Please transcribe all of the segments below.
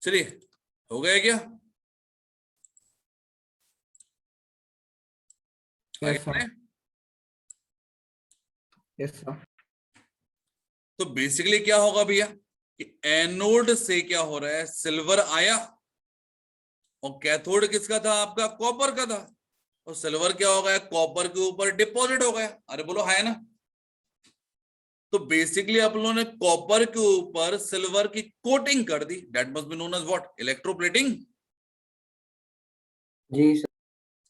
चलिए हो गया क्या? Yes sir. Yes sir. तो बेसिकली क्या होगा भैया कि एनोड से क्या हो रहा है, सिल्वर आया और कैथोड किसका था आपका, कॉपर का था, और सिल्वर क्या हो गया, कॉपर के ऊपर डिपॉजिट हो गया। अरे बोलो है ना। तो बेसिकली आप लोगों ने कॉपर के ऊपर सिल्वर की कोटिंग कर दी, that must be known as what, electroplating. जी सर।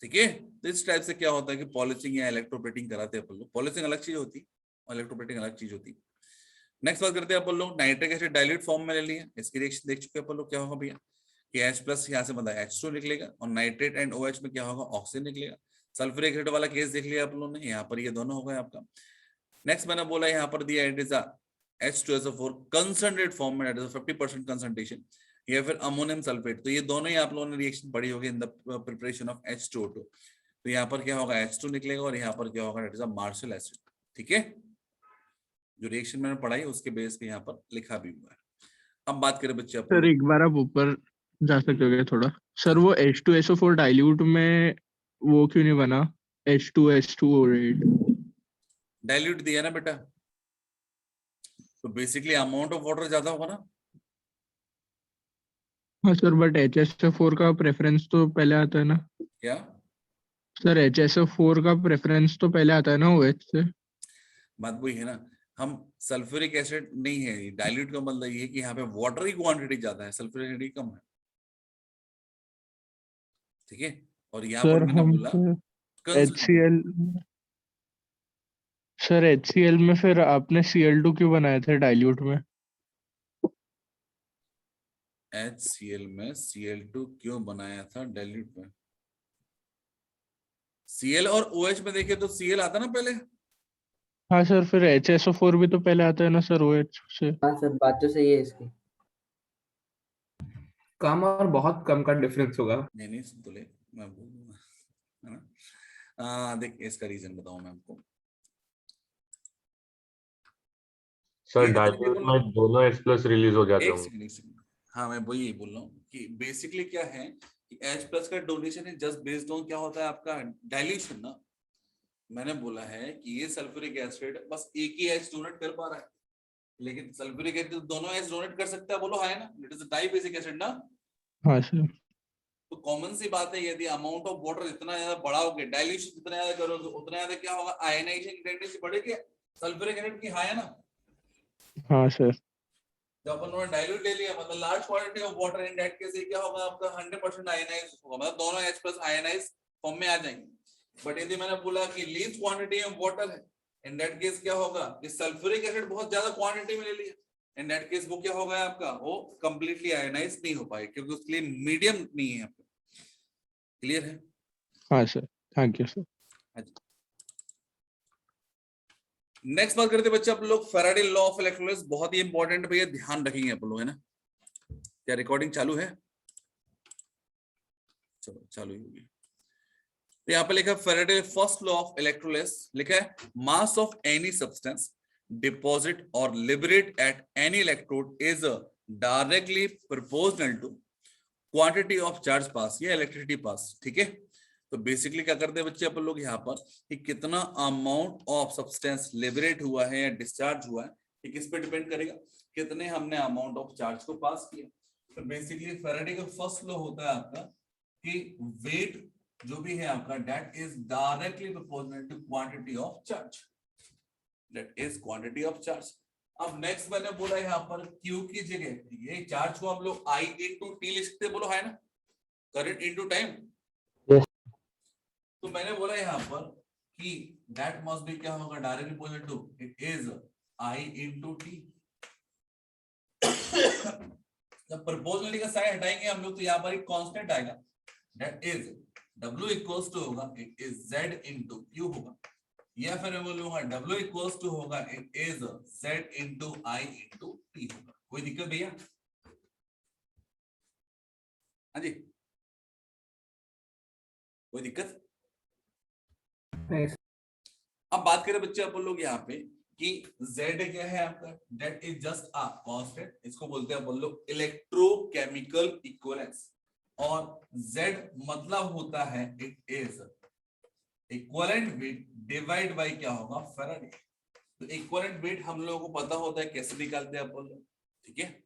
ठीक है, तो इस टाइप से क्या होता है कि पॉलिशिंग या इलेक्ट्रोप्लेटिंग कराते हैं अपन लोग। पॉलिशिंग अलग चीज होती है और इलेक्ट्रोप्लेटिंग अलग चीज होती है। नेक्स्ट बात करते हैं अपन लोग, नाइट्रिक एसिड डाइल्यूट फॉर्म में ले लिया, इसकी रिएक्शन देख चुके हैं अपन लोग। क्या होगा भैया कि H प्लस यहाँ से मतलब H2 निकलेगा और नाइट्रेट एंड OH में क्या होगा, ऑक्सीजन निकलेगा। सल्फ्यूरिक एसिड वाला केस देख लिया आप लोगों ने, यहाँ पर ये दोनों हो गए आपका। नेक्स्ट मैंने बोला यहाँ पर दिया it is H2SO4 concentrate form में, 50% कंसंट्रेशन, या फिर अमोनियम सल्फेट। तो ये दोनों ही आप लोगों ने रिएक्शन पढ़ी होगी in the preparation of H2O2। तो यहाँ पर क्या होगा, H2 निकलेगा और यहाँ पर क्या होगा, it is a Marshall acid. ठीक है, जो रिएक्शन मैंने पढ़ाई उसके बेस पे यहाँ पर लिखा भी हुआ है। अब बात करें बच्चे अपन सर लोग, एक बार आप ऊपर जा सकते हो क्या थोड़ा? सर वो H2SO4 डाइल्यूट में वो क्यों नहीं बना H2S2O8? डाइल्यूट दिया ना बेटा, तो बेसिकली अमाउंट ऑफ वाटर ज्यादा होगा ना। हाँ सर, बट HSO4 का प्रेफरेंस तो पहले आता है ना। क्या सर HSO4 का प्रेफरेंस तो पहले आता है ना OH से। बात वही है ना, हम सल्फ्यूरिक एसिड नहीं है डाइल्यूट का मतलब ये है कि यहाँ पे वाटर की क्वांटिटी ज्यादा है, सल्फ्यूरिक एसिड कम है। ठीक है, और यहाँ पर सर मैंने हम बोला तो कंसंट्रेट। HCl, सर HCl में फिर आपने Cl2 क्यों बनाए थे डाइल्यूट में? HCl में Cl2 क्यों बनाया था डाइल्यूट में? Cl और OH में देखिए तो Cl आता ना पहले। हाँ सर, फिर HSO4 भी तो पहले आता है ना सर OH से। हाँ सर, बात तो सही है इसकी। कम और बहुत कम का डिफरेंस होगा। नहीं नहीं सुन तो ले, मैं बोलूंगा है ना। देख इसका रीजन बताऊं मैं आपको। सर ये जितने भी डाइल्यूट अपन में लोग, दोनों H प्लस रिलीज हो जाते एक होंगे। सेकंड एक सेकंड, हाँ मैं वही यही बोल रहा हूँ कि बेसिकली क्या है कि H प्लस का डोनेशन है जस्ट बेस्ड ऑन क्या होता है आपका डाइल्यूशन ना। मैंने बोला है कि ये सल्फ्यूरिक एसिड बस एक ही H डोनेट कर पा रहा है, लेकिन सल्फ्यूरिक एसिड दोनों H डोनेट कर सकता है, बोलो है ना, it is dibasic acid ना। हाँ सर। तो कॉमन सी बात है, यदि अमाउंट ऑफ वाटर जितना ज्यादा बढ़ाओगे, डाइल्यूशन जितना ज्यादा करोगे, उतना ज्यादा क्या होगा, आयनाइजेशन की टेंडेंसी बढ़ेगी। सल्फ्यूरिक एसिड की हाई है ना। हाँ सर। जब अपन ने डाइल्यूट ले लिया मतलब large quantity of water, in that case क्या होगा आपका 100% आयनाइज होगा, मतलब दोनों H+ आयनाइज फॉर्म में आ जाएंगे। बट यदि मैंने बोला कि लीस्ट क्वांटिटी ऑफ वाटर है, इन दैट केस क्या होगा, कि सल्फ्यूरिक एसिड बहुत ज्यादा क्वांटिटी में ले लिया, इन दैट केस वो क्या होगा आपका, वो कंप्लीटली आयनाइज नहीं हो पाएगा क्योंकि उसके लिए मीडियम नहीं है आपका। क्लियर है? हाँ sir, thank you sir. Next बात करते हैं बच्चे आप लोग, फैराडे लॉ ऑफ इलेक्ट्रोलिसिस, बहुत ही इंपॉर्टेंट भैया, ध्यान रखेंगे आप लोग, है ना। क्या रिकॉर्डिंग चालू है? चलो चालू ही होगी। तो यहाँ पे लिखा है Faraday first law of electrolysis, लिखा है mass of any substance deposit और liberate at any electrode is directly proportional to quantity of charge pass या इलेक्ट्रिसिटी पास। ठीक है, तो बेसिकली क्या करते हैं बच्चे अपन लोग यहाँ पर कि कितना अमाउंट ऑफ सब्सटेंस लिबरेट हुआ है या डिस्चार्ज हुआ है, ये किस पे डिपेंड करेगा, कितने हमने अमाउंट ऑफ चार्ज को पास किया। तो बेसिकली फैराडे का फर्स्ट लॉ होता है आपका कि वेट जो भी है आपका, that is directly proportional to quantity of charge, that is quantity of charge. अब नेक्स्ट मैंने बोला यहाँ पर Q की जगह ये चार्ज को हम लोग I इंटू टी लिखते, बोलो है ना, करंट इंटू टाइम। तो मैंने बोला यहाँ पर कि दैट मस्ट बी क्या होगा, directly proportional to, it is I into T. जब प्रोपोर्शनलिटी का साइन हटाएंगे हम लोग तो यहाँ पर एक कांस्टेंट आएगा, that is W equals to होगा, it is Z into Q होगा, या फिर मैं बोलूंगा W इक्वल्स टू होगा, it is Z into I into T होगा। कोई दिक्कत भैया? हाँ जी, कोई दिक्कत? नहीं। अब बात करें बच्चे अपन लोग यहाँ पे कि Z क्या है आपका, that is just a constant, इसको बोलते हैं बोल लो इलेक्ट्रोकेमिकल इक्विवेलेंस, और Z मतलब होता है it is equivalent weight divide by क्या होगा, फैराडे। तो इक्विवेलेंट वेट हम लोगों को पता होता है कैसे निकालते हैं अपन लोग, ठीक है।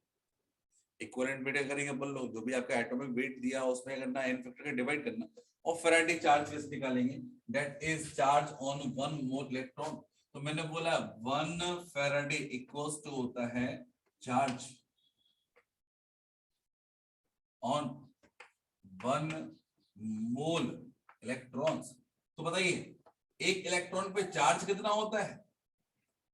इक्विवेलेंट वेट करेंगे अपन लोग, जो भी आपका एटॉमिक वेट दिया उसमें करना n फैक्टर का डिवाइड करना, और फैराडे चार्ज कैसे निकालेंगे, that is charge on 1 mole electron. तो मैंने बोला 1 फैराडे इक्वल्स टू होता है चार्ज ऑन 1 मोल इलेक्ट्रॉन्स। तो बताइए एक इलेक्ट्रॉन पे चार्ज कितना होता है,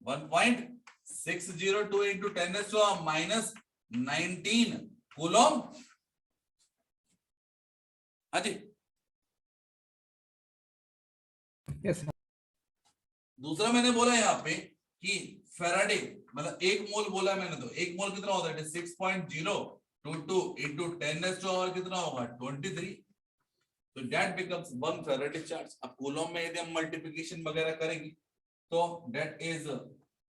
1.602 into 10⁻⁻19 कूलम। हाँ जी। Yes sir. दूसरा मैंने बोला यहाँ पे कि फैराडे मतलब 1 मोल बोला मैंने, तो 1 मोल कितना होता है, 6.022 into 10⁻⁻ कितना होगा 23, तो दैट बिकम्स 1 फैराडे चार्ज। अब कूलम में यदि हम मल्टीप्लिकेशन वगैरह करेंगे तो दैट इज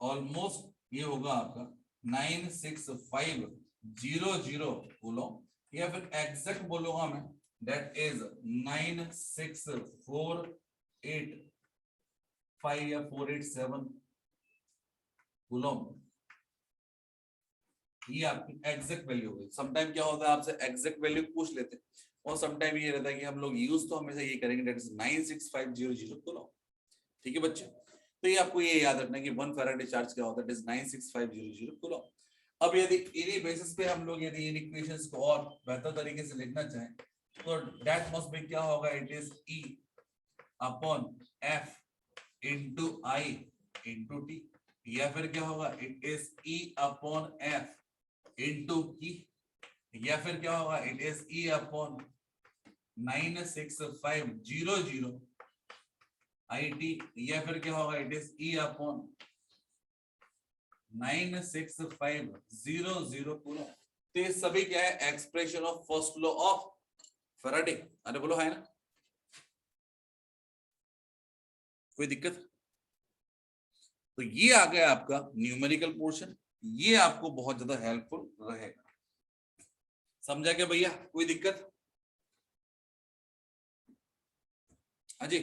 ऑलमोस्ट ये होगा आपका 96500 कूलम, या फिर एग्जैक्ट बोलूंगा मैं दैट इज 96485 या 487 कूलम। ये आपकी एग्जैक्ट वैल्यू होगी। समटाइम क्या होता है आपसे एग्जैक्ट वैल्यू पूछ लेते हैं, और समटाइम ये रहता है कि हम लोग यूज तो हमेशा ये करेंगे दैट इज 96500 कूलम, ठीक है बच्चे। तो ये आपको ये याद रखना है कि 1 फैराडे चार्ज क्या होता है, इट इज 96500 कूलम। अब यदि इन्हीं बेसिस पे हम लोग यदि इन इक्वेशंस को और बेहतर तरीके से लिखना चाहें तो दैट मस्ट बी क्या होगा, it is E upon F into I into T, या फिर क्या होगा, it is E upon F into E, या फिर क्या होगा, it is E upon 96500 IT, या फिर क्या होगा, it is E upon 96500 coulomb. तो ये सभी क्या है, expression of first law of Faraday. अरे बोलो है ना, कोई दिक्कत? तो ये आ गया आपका न्यूमेरिकल पोर्शन, ये आपको बहुत ज्यादा हेल्पफुल रहेगा। समझा क्या भैया, कोई दिक्कत? हाँ जी।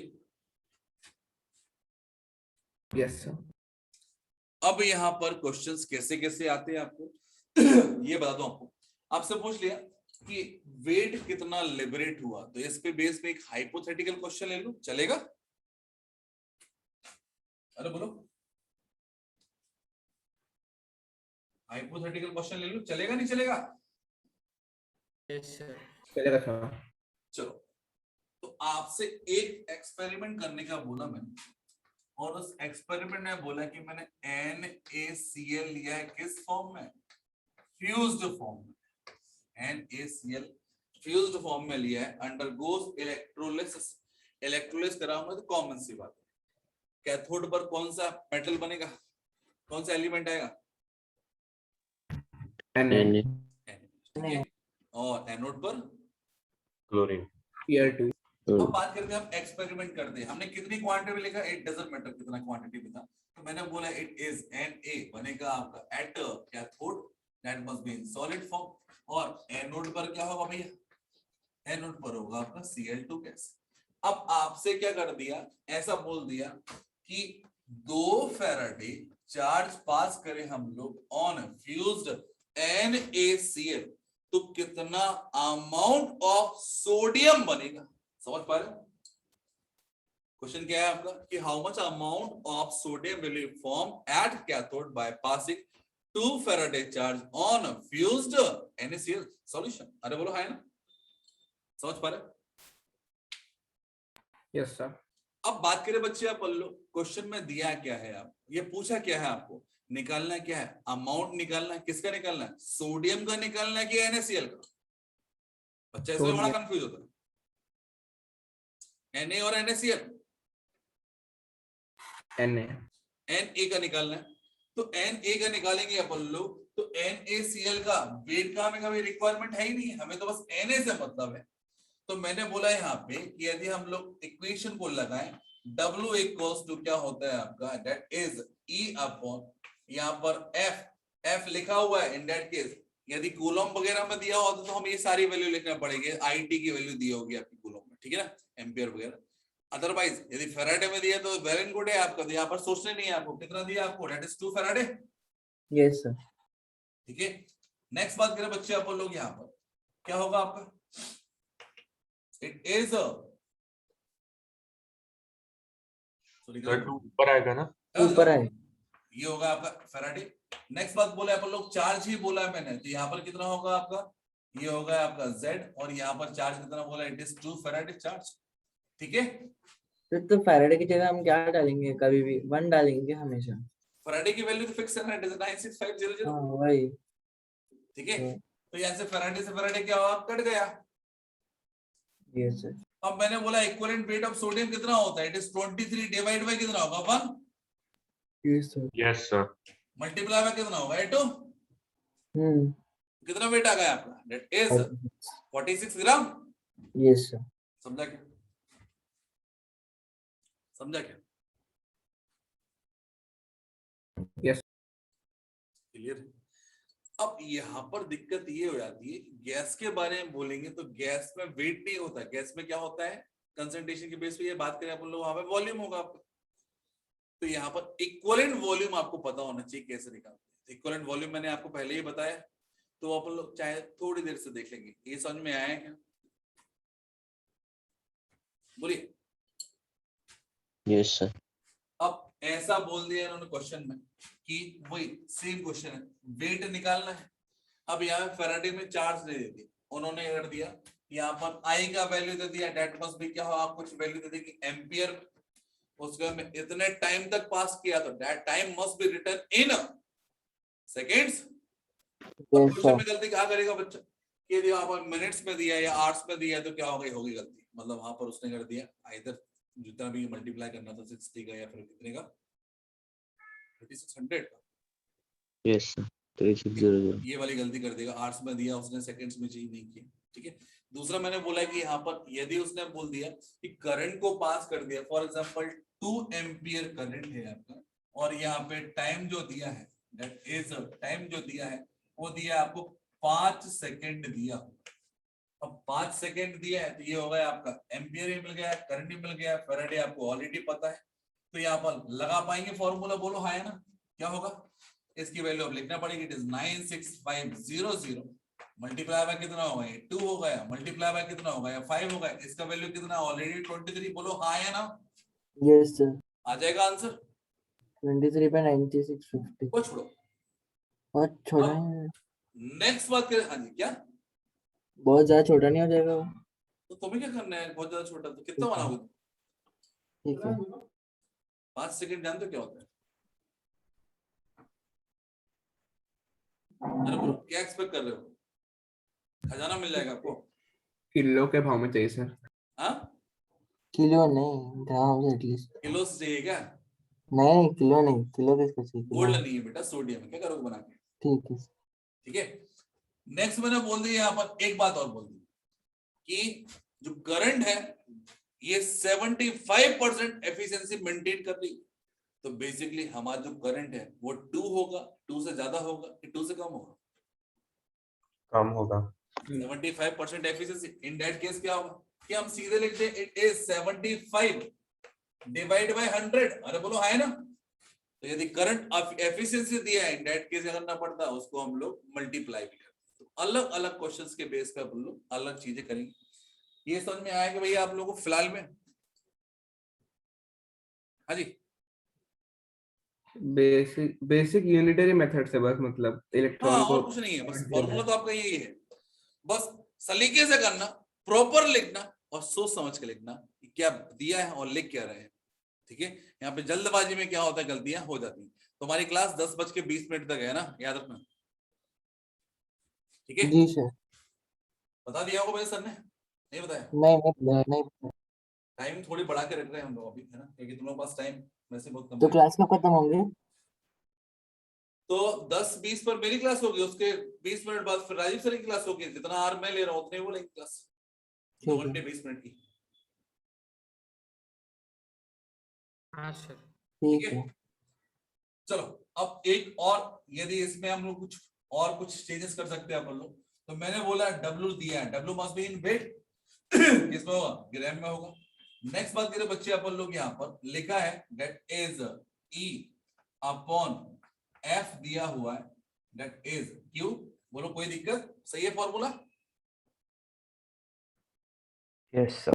Yes sir. अब यहाँ पर क्वेश्चंस कैसे कैसे आते हैं आपको ये बता दो आपको। आपसे पूछ लिया कि वेट कितना लिबरेट हुआ, तो इस पे बेस पे एक हाइपोथेटिकल क्वेश्चन ले लो, चलेगा? अरे बोलो, हाइपोथेटिकल क्वेश्चन ले लो, चलेगा नहीं चलेगा? Yes sir. चलेगा सर। चलो, तो आपसे एक एक्सपेरिमेंट करने का बोला मैंने, और उस एक्सपेरिमेंट में बोला कि मैंने NaCl लिया है किस फॉर्म में, फ्यूज्ड फॉर्म में। NaCl फ्यूज्ड फॉर्म में लिया है, अंडरगोज इलेक्ट्रोलिसिस। इलेक्ट्रोलिसिस कराऊंगा तो कॉमन सी बात है, कैथोड पर कौन सा मेटल बनेगा, कौन सा एलिमेंट आएगा, Na और एनोड पर क्लोरीन। Cl2। अब बात करते हैं हम एक्सपेरिमेंट करते हैं। हमने कितनी क्वांटिटी लिखा, इट डजंट मैटर कितना क्वांटिटी में था, तो मैंने बोला इट इज Na बनेगा आपका at cathode, that must be in solid form, और एनोड पर क्या होगा भैया, एनोड पर होगा आपका Cl2 गैस। अब आपसे क्या कर दिया, ऐसा बोल दिया कि 2 फैराडे चार्ज पास करें हम लोग ऑन फ्यूज्ड NaCl, तो कितना अमाउंट ऑफ सोडियम बनेगा। समझ पा रहे हो? क्वेश्चन क्या है आपका कि how much amount of sodium will be form at cathode by passing 2 Faraday charge on fused NaCl solution. अरे बोलो है ना, समझ पा रहे हो? Yes sir. अब बात करें बच्चे आप लो, क्वेश्चन में दिया क्या है, आप ये पूछा क्या है, आपको निकालना क्या है, अमाउंट निकालना है। किसका निकालना है, सोडियम का निकालना है कि NaCl का? बच्चा इसमें बड़ा कंफ्यूज होता है, Na और NaCl, Na का निकालना है। तो Na का निकालेंगे अपन लोग, तो NaCl का वेट का हमें कभी रिक्वायरमेंट है ही नहीं है, हमें तो बस Na से मतलब है। तो मैंने बोला यहाँ पे कि यदि हम लोग इक्वेशन को लगाएं W इक्वल्स टू क्या होता है आपका, दैट इज E अपॉन यहाँ पर F लिखा हुआ है। इन दैट केस यदि कूलम वगैरह में दिया होता तो हम ये सारी वैल्यू लिखना पड़ेगी, IT की वैल्यू दी होगी आपकी कूलम में, ठीक है ना, एम्पियर वगैरह। अदरवाइज यदि फेराडे में दिया तो वेल एंड गुड है आपका, तो यहाँ पर सोचने नहीं है आपको कितना दिया आपको, that is 2 Faraday, Yes, sir. ठीक है। नेक्स्ट बात करें बच्चे अपन लोग, यहाँ पर क्या होगा आपका, इट इज सर 2 ऊपर आएगा ना? ऊपर है। ये होगा आपका फेराडे। नेक्स्ट बात बोले अपन लोग, चार्ज ही बोला है मैंने, तो यहाँ पर कितना होगा आपका, ये होगा आपका Z, और यहाँ पर चार्ज कितना बोला, इट इज 2 फेराडे चार्ज, ठीक है। तो फैराडे की जगह हम क्या डालेंगे, कभी भी 1 डालेंगे हमेशा। फेराडे की वैल्यू तो फिक्स है ना, इट इज 96500, हाँ वही। ठीक है। तो यहाँ से फेराडे क्या हुआ, कट गया। Yes sir. अब मैंने बोला इक्विवेलेंट वेट ऑफ सोडियम कितना होता है, इट इज 23 डिवाइड बाय कितना होगा 1, yes sir. Yes sir. Multiply by कितना होगा 8, हम्म। कितना वेट आ गया आपका, that is 46 gram. Yes sir. समझा क्या, समझा क्या, यस। क्लियर। अब यहाँ पर दिक्कत ये हो जाती है, गैस के बारे में बोलेंगे तो गैस में वेट नहीं होता, गैस में क्या होता है, कंसंट्रेशन के बेस पे ये बात करें अपन लोग, वहां पे वॉल्यूम होगा आपका। तो यहाँ पर इक्विवेलेंट वॉल्यूम आपको पता होना चाहिए कैसे निकालते हैं। इक्विवेलेंट वॉल्यूम मैंने आपको पहले ही बताया, तो अपन लोग चाहे थोड़ी देर से देख लेंगे। ये समझ में आया क्या, बोलिए। Yes sir. अब ऐसा बोल दिया इन्होंने क्वेश्चन में कि वही सेम क्वेश्चन है, वेट निकालना है। अब यहाँ फेराडे में चार्ज दे देती, उन्होंने कर दिया यहाँ पर I का वैल्यू दे दिया, डेट मस्ट भी क्या हो, आप कुछ वैल्यू दे देगी एम्पियर में, उसके में इतने टाइम तक पास किया तो that time must be return in seconds. Question में गलती क्या करेगा बच्चा, कि यदि आप मिनट्स में दिया या आवर्स में दिया तो क्या होगी, होगी गलती, मतलब वहां पर उसने कर दिया इधर जितना भी मल्टीप्लाई करना था 60 का या फिर कितने का 3600 का, यस सर 3600। ये वाली गलती कर देगा, आवर्स में दिया उसने सेकंड्स में चेंज नहीं किया, ठीक है। दूसरा मैंने बोला कि यहाँ पर यदि उसने बोल दिया कि करंट को पास कर दिया, फॉर एग्जांपल 2 एम्पियर करंट है आपका, और यहाँ पे टाइम जो दिया है, दैट इज टाइम जो दिया है वो दिया आपको 5 सेकंड दिया। अब 5 सेकंड दिया है तो ये हो गया आपका एम्पियर ही मिल गया, करंट ही मिल गया, फेराडे आपको ऑलरेडी पता है, तो यहाँ पर लगा पाएंगे फॉर्मूला, बोलो हाँ है ना, क्या होगा, इसकी वैल्यू अब लिखना पड़ेगी, इट इज 96500 मल्टीप्लाई बाय कितना होगा, 2 हो गया, मल्टीप्लाई बाय कितना होगा, 5 होगा, इसका वैल्यू कितना ऑलरेडी 23, बोलो हाँ है ना, यस सर। आ जाएगा आंसर 23 पे 9650। को छोड़ो। बहुत छोटा अब है। नेक्स्ट बात करें, हाँ जी क्या, बहुत ज्यादा छोटा नहीं हो जाएगा वो? तो तुम्हें क्या करना है, बहुत ज्यादा छोटा तो कितना बनाओगे, ठीक है। 5 सेकंड जानते हो क्या होता है, अरे बोलो क्या एक्सपेक्ट कर रहे हो, खजाना मिल जाएगा आपको, किलो के भाव में चाहिए सर। हाँ किलो नहीं, ग्राम एटलीस्ट। किलो से चाहिए क्या, नहीं किलो नहीं, किलो किसको चाहिए, किलो। गोल्ड नहीं है बेटा, सोडियम, क्या करोगे बना के, ठीक है। ठीक है। नेक्स्ट मैंने बोल दिया यहाँ पर एक बात और बोल दी कि जो करंट है ये 75% एफिशिएंसी मेंटेन कर रही है, तो बेसिकली हमारा जो करंट है वो 2 होगा, 2 से ज्यादा होगा कि 2 से कम होगा, कम होगा। 75% एफिशिएंसी। इन दैट केस क्या होगा कि हम सीधे लिखते हैं इट इज 75 डिवाइड बाय 100, अरे बोलो है ना, तो यदि करंट एफिशिएंसी दिया है इन दैट केस करना पड़ता है उसको हम लोग मल्टीप्लाई भी करते हैं। तो अलग अलग क्वेश्चंस के बेस पे हम लोग अलग चीजें करेंगे। ये समझ में आया कि भैया आप लोगों को फिलहाल में, हाँ जी, बेसिक यूनिटरी मेथड से बस, मतलब हाँ इलेक्ट्रॉन को। और कुछ नहीं है, बस फॉर्मूला तो आपका यही है, बस सलीके से करना, प्रॉपर लिखना और सोच समझ के लिखना कि क्या दिया है और लिख क्या रहे हैं, ठीक है। यहाँ पे जल्दबाजी में क्या होता है, गलतियां हो जाती हैं। तो हमारी क्लास 10:20 तक है ना, याद रखना, ठीक है। जी सर। बता दिया होगा मेरे सर ने, नहीं बताया, नहीं। टाइम थोड़ी बढ़ा के रख रहे हैं हम लोग अभी, है ना, क्योंकि तुम लोग पास टाइम वैसे बहुत कम तो है। क्लास कब खत्म होंगे? तो 10:20 पर मेरी क्लास होगी, उसके 20 मिनट बाद फिर राजीव सर की क्लास होगी, जितना आवर मैं ले रहा हूँ उतने वो लेंगे क्लास, 2 घंटे 20 मिनट की। हाँ सर। ठीक है। चलो अब एक और, यदि इसमें हम लोग कुछ चेंजेस कर सकते हैं अपन लोग, तो मैंने बोला W दिया है, W must be in weight, किसमें होगा, ग्राम में होगा। नेक्स्ट बात करें बच्चे, अपन लोग यहाँ पर लिखा है that is E upon F दिया हुआ है, दैट इज Q। बोलो कोई दिक्कत, सही है फॉर्मूला? Yes sir.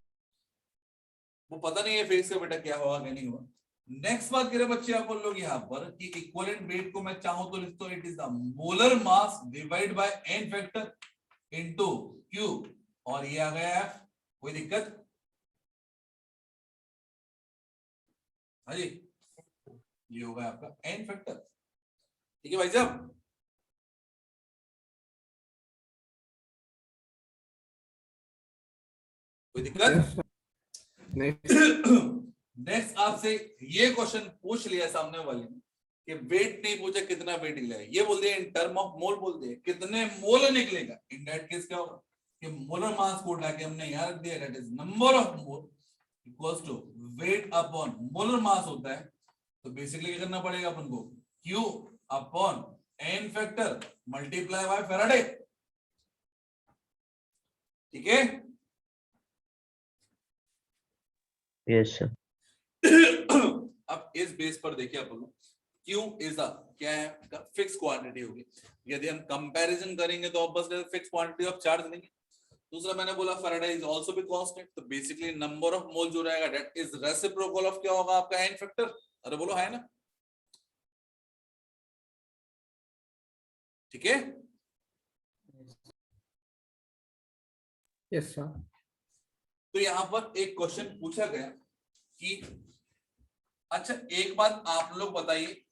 वो पता नहीं है फेस का बेटा क्या होगा क्या नहीं होगा। नेक्स्ट बात करें बच्चे अपन लोग यहाँ पर कि इक्विवेलेंट वेट को मैं चाहूं तो लिखता हूं, it is the molar mass divide by n factor into Q, और ये आ गया F। कोई दिक्कत? हाँ जी, ये होगा आपका n फैक्टर। ठीक है भाई साहब? कोई दिक्कत? नेक्स्ट आपसे ये क्वेश्चन पूछ लिया सामने वाले ने कि वेट नहीं पूछा, कितना वेट निकलेगा, ये बोल दिया इन टर्म ऑफ मोल, बोल दिया कितने मोल निकलेगा। इन दैट केस क्या होगा कि मोलर मास को उठा के हमने यहाँ रख दिया, that is number of mole equals to weight upon molar mass होता है। तो बेसिकली क्या करना पड़ेगा अपन को, Q upon n factor multiply by Faraday. ठीक है? Yes sir. अब इस बेस पर देखिए अपन लोग, Q इज क्या है, फिक्स क्वांटिटी होगी। यदि हम कंपैरिजन करेंगे तो बस फिक्स क्वांटिटी ऑफ चार्ज लेंगे। दूसरा मैंने बोला Faraday is also be constant, तो बेसिकली नंबर ऑफ मोल जो रहेगा दैट इज रेसिप्रोकल ऑफ क्या होगा आपका n फैक्टर। अरे बोलो है ना? ठीक है? Yes sir. तो यहां पर एक क्वेश्चन पूछा गया कि अच्छा एक बात आप लोग बताइए,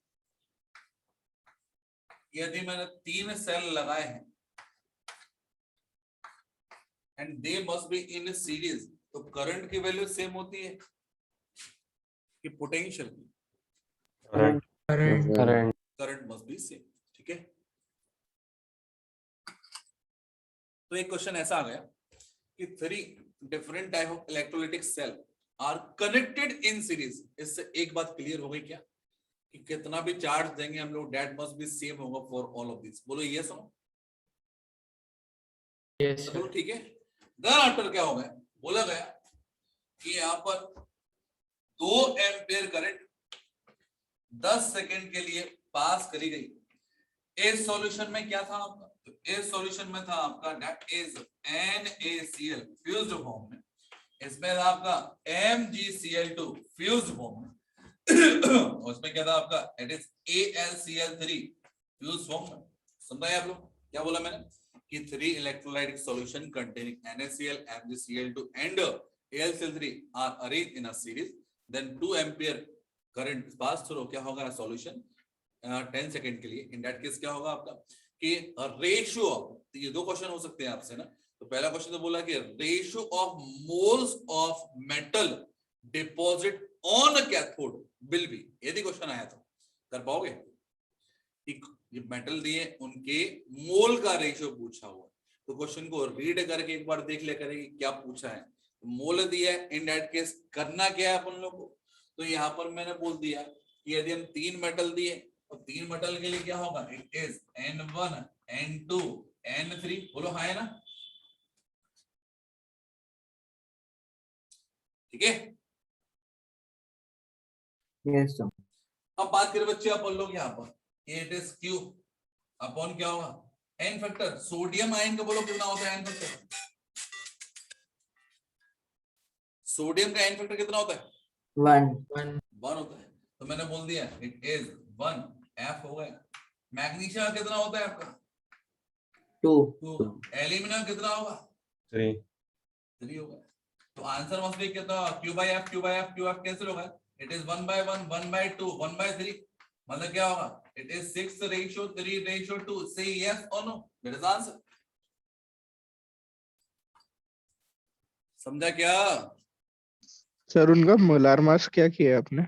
यदि मैंने 3 सेल लगाए हैं and they must be in series, तो करंट की वैल्यू सेम होती है कि पोटेंशियल की? Current current. Current must be same. ठीक है? तो एक क्वेश्चन ऐसा आ गया कि 3 different type of electrolytic cell are connected in series. इससे एक बात क्लियर हो गई क्या कि कितना भी चार्ज देंगे हम लोग दैट मस्ट बी सेम होगा फॉर ऑल ऑफ दिस। बोलो यस नो? यस बोलो सर। ठीक है। देन आफ्टर क्या हो गया, बोला गया कि यहाँ पर 2 एम्पियर करंट 10 सेकेंड के लिए पास करी गई। इस सॉल्यूशन में क्या था आपका, तो इस सॉल्यूशन में था आपका that is NaCl fused form में, इसमें था आपका MgCl2 फ्यूज्ड फॉर्म में, और इसमें क्या था आपका it is AlCl3 fused form में। समझ आप लोग क्या बोला मैंने कि 3 electrolytic solution containing NaCl, MgCl2 and AlCl3 are arranged in a series, then 2 ampere current pass through क्या होगा सॉल्यूशन 10 सेकेंड के लिए। इन दैट केस क्या होगा आपका कि रेशियो ऑफ, ये 2 क्वेश्चन हो सकते हैं आपसे ना। तो पहला क्वेश्चन तो बोला कि ratio of moles of metal deposit on cathode will be, यदि क्वेश्चन आया तो कर पाओगे? ये मेटल दिए उनके मोल का रेशियो पूछा हुआ, तो क्वेश्चन को रीड करके एक बार देख ले करेंगे क्या पूछा है। मोल दिया है, इन दैट केस करना क्या है अपन लोग को, तो यहाँ पर मैंने बोल दिया कि यदि हम 3 मेटल दिए तो 3 मेटल के लिए क्या होगा, it is N1 N2 N3। बोलो हाँ है ना? ठीक है? Yes sir. अब बात करें बच्चे अपन लोग यहाँ पर, इट इज Q अपॉन क्या होगा n फैक्टर। सोडियम आयन का बोलो कितना होता है n फैक्टर? सोडियम का n फैक्टर कितना होता है? 1 होता है। तो मैंने बोल दिया इट इज 1 F हो गया। मैग्नीशियम कितना होता है आपका? 2 एल्यूमिनियम कितना होगा? 3 होगा। तो आंसर मस्ट बी कितना? Q by F Q by F Q F cancel होगा, it is 1 by 1 1 by 2 1 by 3, मतलब क्या होगा, इट इज 6:3:2। से यस और नो, दैट इज आंसर। समझा क्या? सर उनका मोलार मास क्या किया है आपने?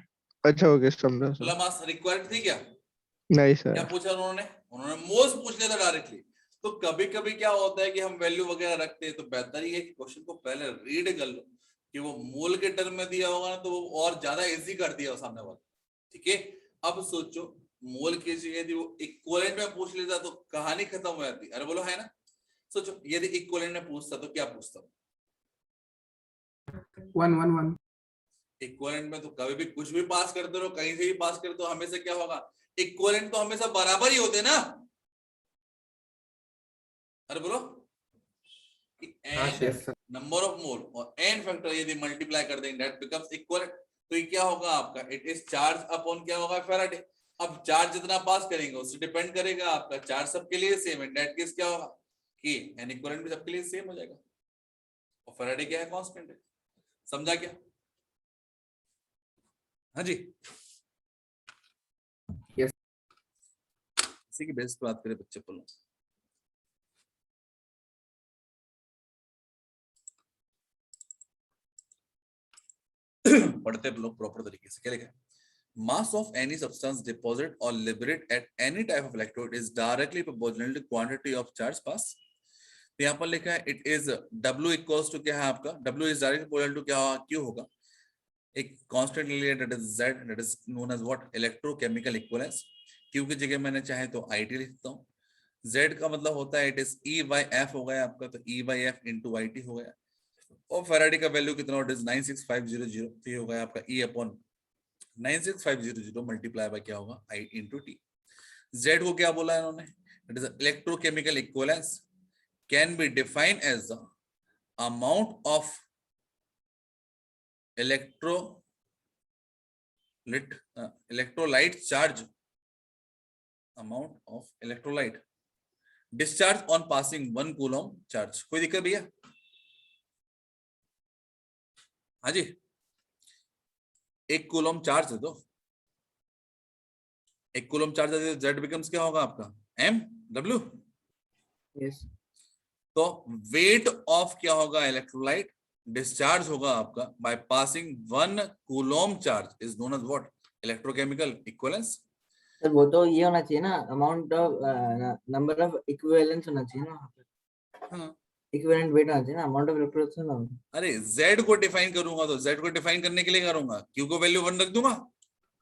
अच्छा हो गया, समझा सर। मास रिक्वायर्ड थी क्या? नहीं क्या सर। पूछा उन्होंने मोल्स पूछ लिया था डायरेक्टली। तो कभी कभी क्या होता है कि हम वैल्यू वगैरह रखते हैं, तो बेहतर ही है कि क्वेश्चन को पहले रीड कर लो, कि वो मोल के टर्म में दिया होगा ना तो वो और ज्यादा इजी कर दिया सामने वाला। ठीक है, अब सोचो मोल की जगह यदि वो इक्विवेलेंट में पूछ लेता तो कहानी खत्म हो जाती। अरे बोलो है ना, सोचो यदि इक्विवेलेंट में पूछता तो क्या पूछता? 1 1 1 इक्विवेलेंट में तो कभी भी कुछ भी पास करते रहो, कहीं से भी पास करते हो, हमेशा क्या होगा? इक्विवेलेंट तो हमेशा बराबर ही होते ना। अरे बोलो yes sir नंबर ऑफ मोल और n फैक्टर यदि मल्टीप्लाई कर देंगे दैट बिकम्स इक्विवेलेंट। तो ये क्या होगा आपका? इट इज चार्ज अपॉन क्या होगा? फैराडे। अब चार्ज जितना पास करेंगे उससे डिपेंड करेगा आपका चार्ज सबके लिए सेम है। दैट केस क्या होगा कि n इक्विवेलेंट भी सबके लिए सेम हो जाएगा और फैराडे क्या है? कांस्टेंट है। समझा क्या? हाँ जी, Yes. इसी की बेस पे बात करें बच्चे को। पढ़ते लोग प्रॉपर तरीके से। क्या लिखा है? Mass of any substance deposit or liberate at any type of electrode is directly proportional to quantity of charge pass. तो यहाँ पर लिखा है it is W equals to क्या है आपका? W is directly proportional to क्या Q होगा? एक कांस्टेंट ले लिया that is Z, that is known as what? Electrochemical equivalence. Q की जगह मैंने चाहे तो IT लिखता हूँ। Z का मतलब होता है it is E by F हो गया आपका, तो E by F into IT हो गया। और फैराडे का वैल्यू कितना होता है? 96500। तो ये हो गया आपका E अपॉन 96500 मल्टीप्लाई बाय क्या होगा? I into T. Z को क्या बोला है इन्होंने? It is electrochemical equivalence can be defined as the amount of electrolyte charge, amount of electrolyte discharge on passing 1 coulomb charge। कोई दिक्कत भैया? हाँ जी, 1 कूलम चार्ज है तो 1 कूलम चार्ज है तो Z बिकम्स क्या होगा आपका? M W। यस तो वेट ऑफ क्या होगा? इलेक्ट्रोलाइट डिस्चार्ज होगा आपका by passing 1 coulomb charge is known as what? Electrochemical equivalence. Sir वो तो ये होना चाहिए ना, amount of number of equivalence होना चाहिए ना वहाँ पे। हाँ, इक्विवेलेंट वेट होना चाहिए ना, अमाउंट ऑफ इलेक्ट्रोड्स ना। अरे Z को डिफाइन करूंगा तो Z को डिफाइन करने के लिए करूंगा Q को वैल्यू 1 रख दूंगा।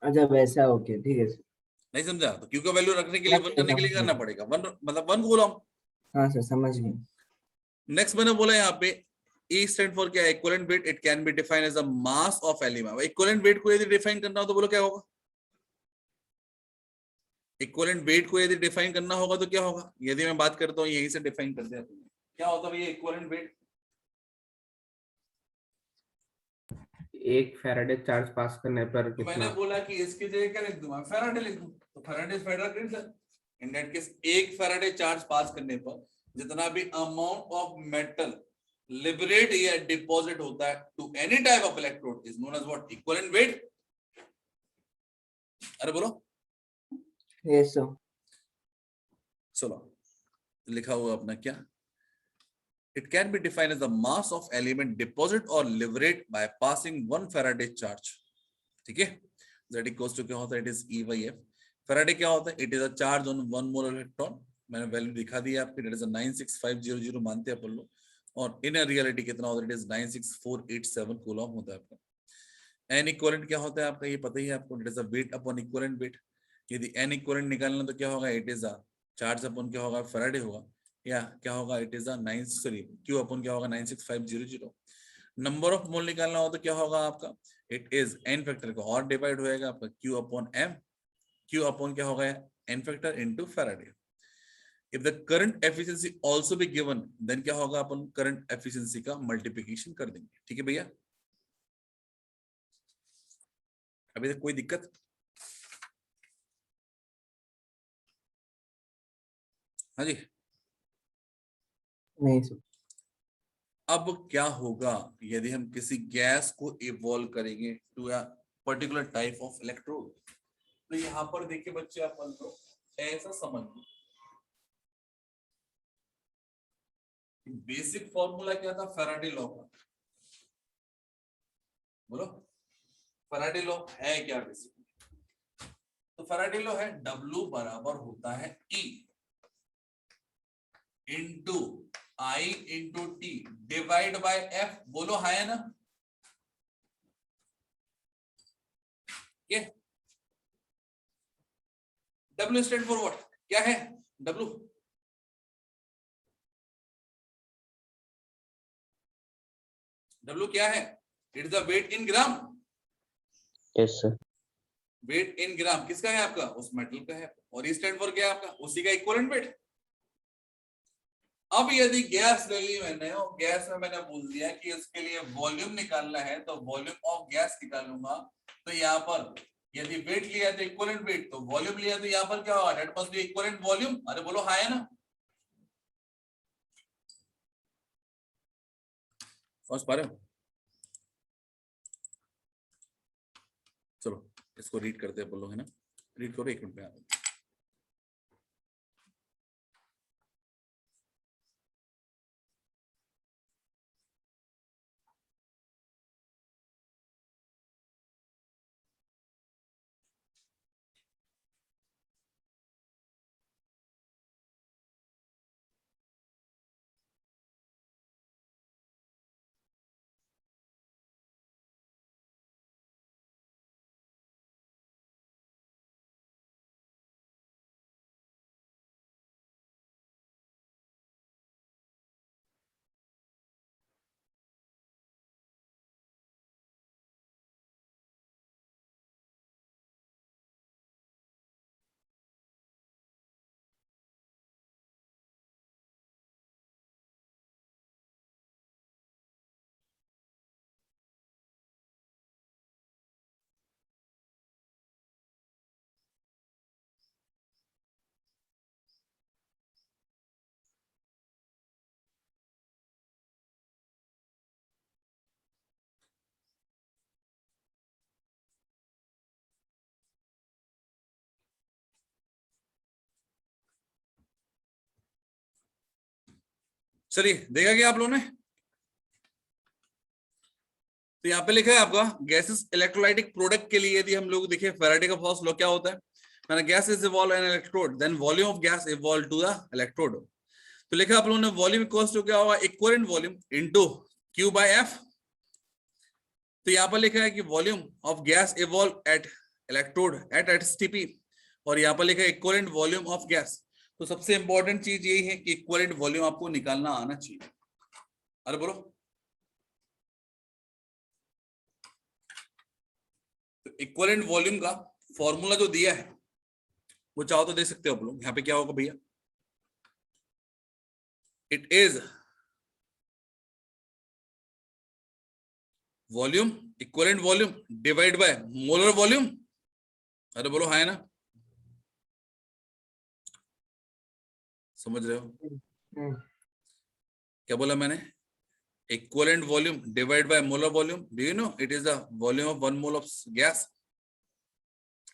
अच्छा वैसा, ओके ठीक है सर। नहीं समझा? तो Q को वैल्यू रखने के लिए 1 करने के लिए करना पड़ेगा 1, मतलब 1 कूलम। हाँ सर समझ गए। नेक्स्ट मैंने बोला यहाँ पे E स्टैंड फॉर क्या? Equivalent weight. It can be defined as a mass of element. Equivalent weight को यदि डिफाइन करना हो तो बोलो क्या होगा? इक्विवेलेंट वेट को यदि डिफाइन करना होगा तो क्या होगा? यदि मैं बात करता हूँ यहीं से डिफाइन कर दिया तुमने, क्या होता है भैया इक्विवेलेंट वेट? एक फैराडे चार्ज पास करने पर तो मैंने कितना? बोला कि इसकी जगह क्या लिख दूं? फैराडे लिख दूं। तो Faraday is federal sir. In that case एक फैराडे चार्ज पास करने पर जितना भी अमाउंट ऑफ मेटल लिबरेट या डिपॉजिट होता है to any type of electrode is known as what? Equivalent weight. अरे बोलो। Yes sir. चलो लिखा हुआ अपना क्या? It can be defined as the mass of element deposit or liberate by passing 1 Faraday charge। ठीक है, Z equals to क्या होता है? It is E by F। Faraday क्या होता है? It is a charge on 1 mole electron। मैंने value दिखा दी है आपकी, it is a 96500 मानते हैं अपन लोग, और इन रियलिटी कितना होता है? It is 96487 कूलम होता है आपका। N इक्विवेलेंट क्या होता है आपका? ये पता ही है आपको, it is a weight upon equivalent weight। यदि N इक्विवेलेंट निकालना तो क्या होगा? It is a charge upon क्या होगा? Faraday होगा, या क्या होगा? इट इज Q अपॉन क्या होगा? 96500। नंबर ऑफ मोल निकालना हो तो क्या होगा आपका? इट इज n फैक्टर का और डिवाइड होएगा आपका Q upon M। Q upon क्या होगा? n factor into Faraday. If the current efficiency also be given then क्या होगा? अपन करंट एफिशिएंसी का मल्टीप्लिकेशन कर देंगे। ठीक है भैया, अभी तक कोई दिक्कत? हाँ जी। नहीं सर। अब क्या होगा यदि हम किसी गैस को इवॉल्व करेंगे to a particular type of electrode? तो यहाँ पर देखिए बच्चे, अपन लोग ऐसा समझ लो, बेसिक फॉर्मूला क्या था फैराडे लॉ का? बोलो, फैराडे लॉ है क्या बेसिक? तो फैराडे लॉ है W बराबर होता है E into I into T divide by F। बोलो है ना? ये W स्टैंड फॉर व्हाट, क्या है W? W क्या है? It is the weight in gram. Yes, sir. Weight in gram किसका है आपका? उस मेटल का है। और ई स्टैंड फॉर क्या है आपका? उसी का इक्विवेलेंट वेट। अब यदि गैस ले ली मैंने और गैस में मैंने बोल दिया कि इसके लिए वॉल्यूम निकालना है तो वॉल्यूम ऑफ गैस निकालूंगा, तो यहाँ पर यदि वेट लिया तो इक्विवेलेंट वेट, तो वॉल्यूम लिया तो यहाँ पर क्या होगा? That must B equivalent volume. अरे बोलो हाँ है ना? समझ पा रहे हो? चलो इसको रीड करते हैं बोलो, है ना? रीड करो, एक मिनट में आ रहा हूं। चलिए देखा क्या आप लोगों ने? तो यहाँ पे लिखा है आपका गैसेस इलेक्ट्रोलाइटिक प्रोडक्ट के लिए यदि हम लोग देखें फैराडे का फर्स्ट लॉ क्या होता है? मैंने gas is evolve an electrode then volume of gas evolve to the electrode. तो लिखा आप लोगों ने वॉल्यूम इक्वल्स टू क्या होगा? Equivalent volume into Q by F। तो यहाँ पर लिखा है कि volume of gas evolve at electrode at STP, और यहाँ पर लिखा है इक्विवेलेंट वॉल्यूम ऑफ गैस। तो सबसे इंपॉर्टेंट चीज यही है कि इक्विवेलेंट वॉल्यूम आपको निकालना आना चाहिए। अरे बोलो, तो इक्विवेलेंट वॉल्यूम का फॉर्मूला जो दिया है वो चाहो तो दे सकते हो आप लोग। यहाँ पे क्या होगा भैया? It is volume, equivalent volume divide by molar volume. अरे बोलो हाँ है ना? समझ रहे हो क्या बोला मैंने? Equivalent volume divide by molar volume. Do you know it is the volume of 1 mole of gas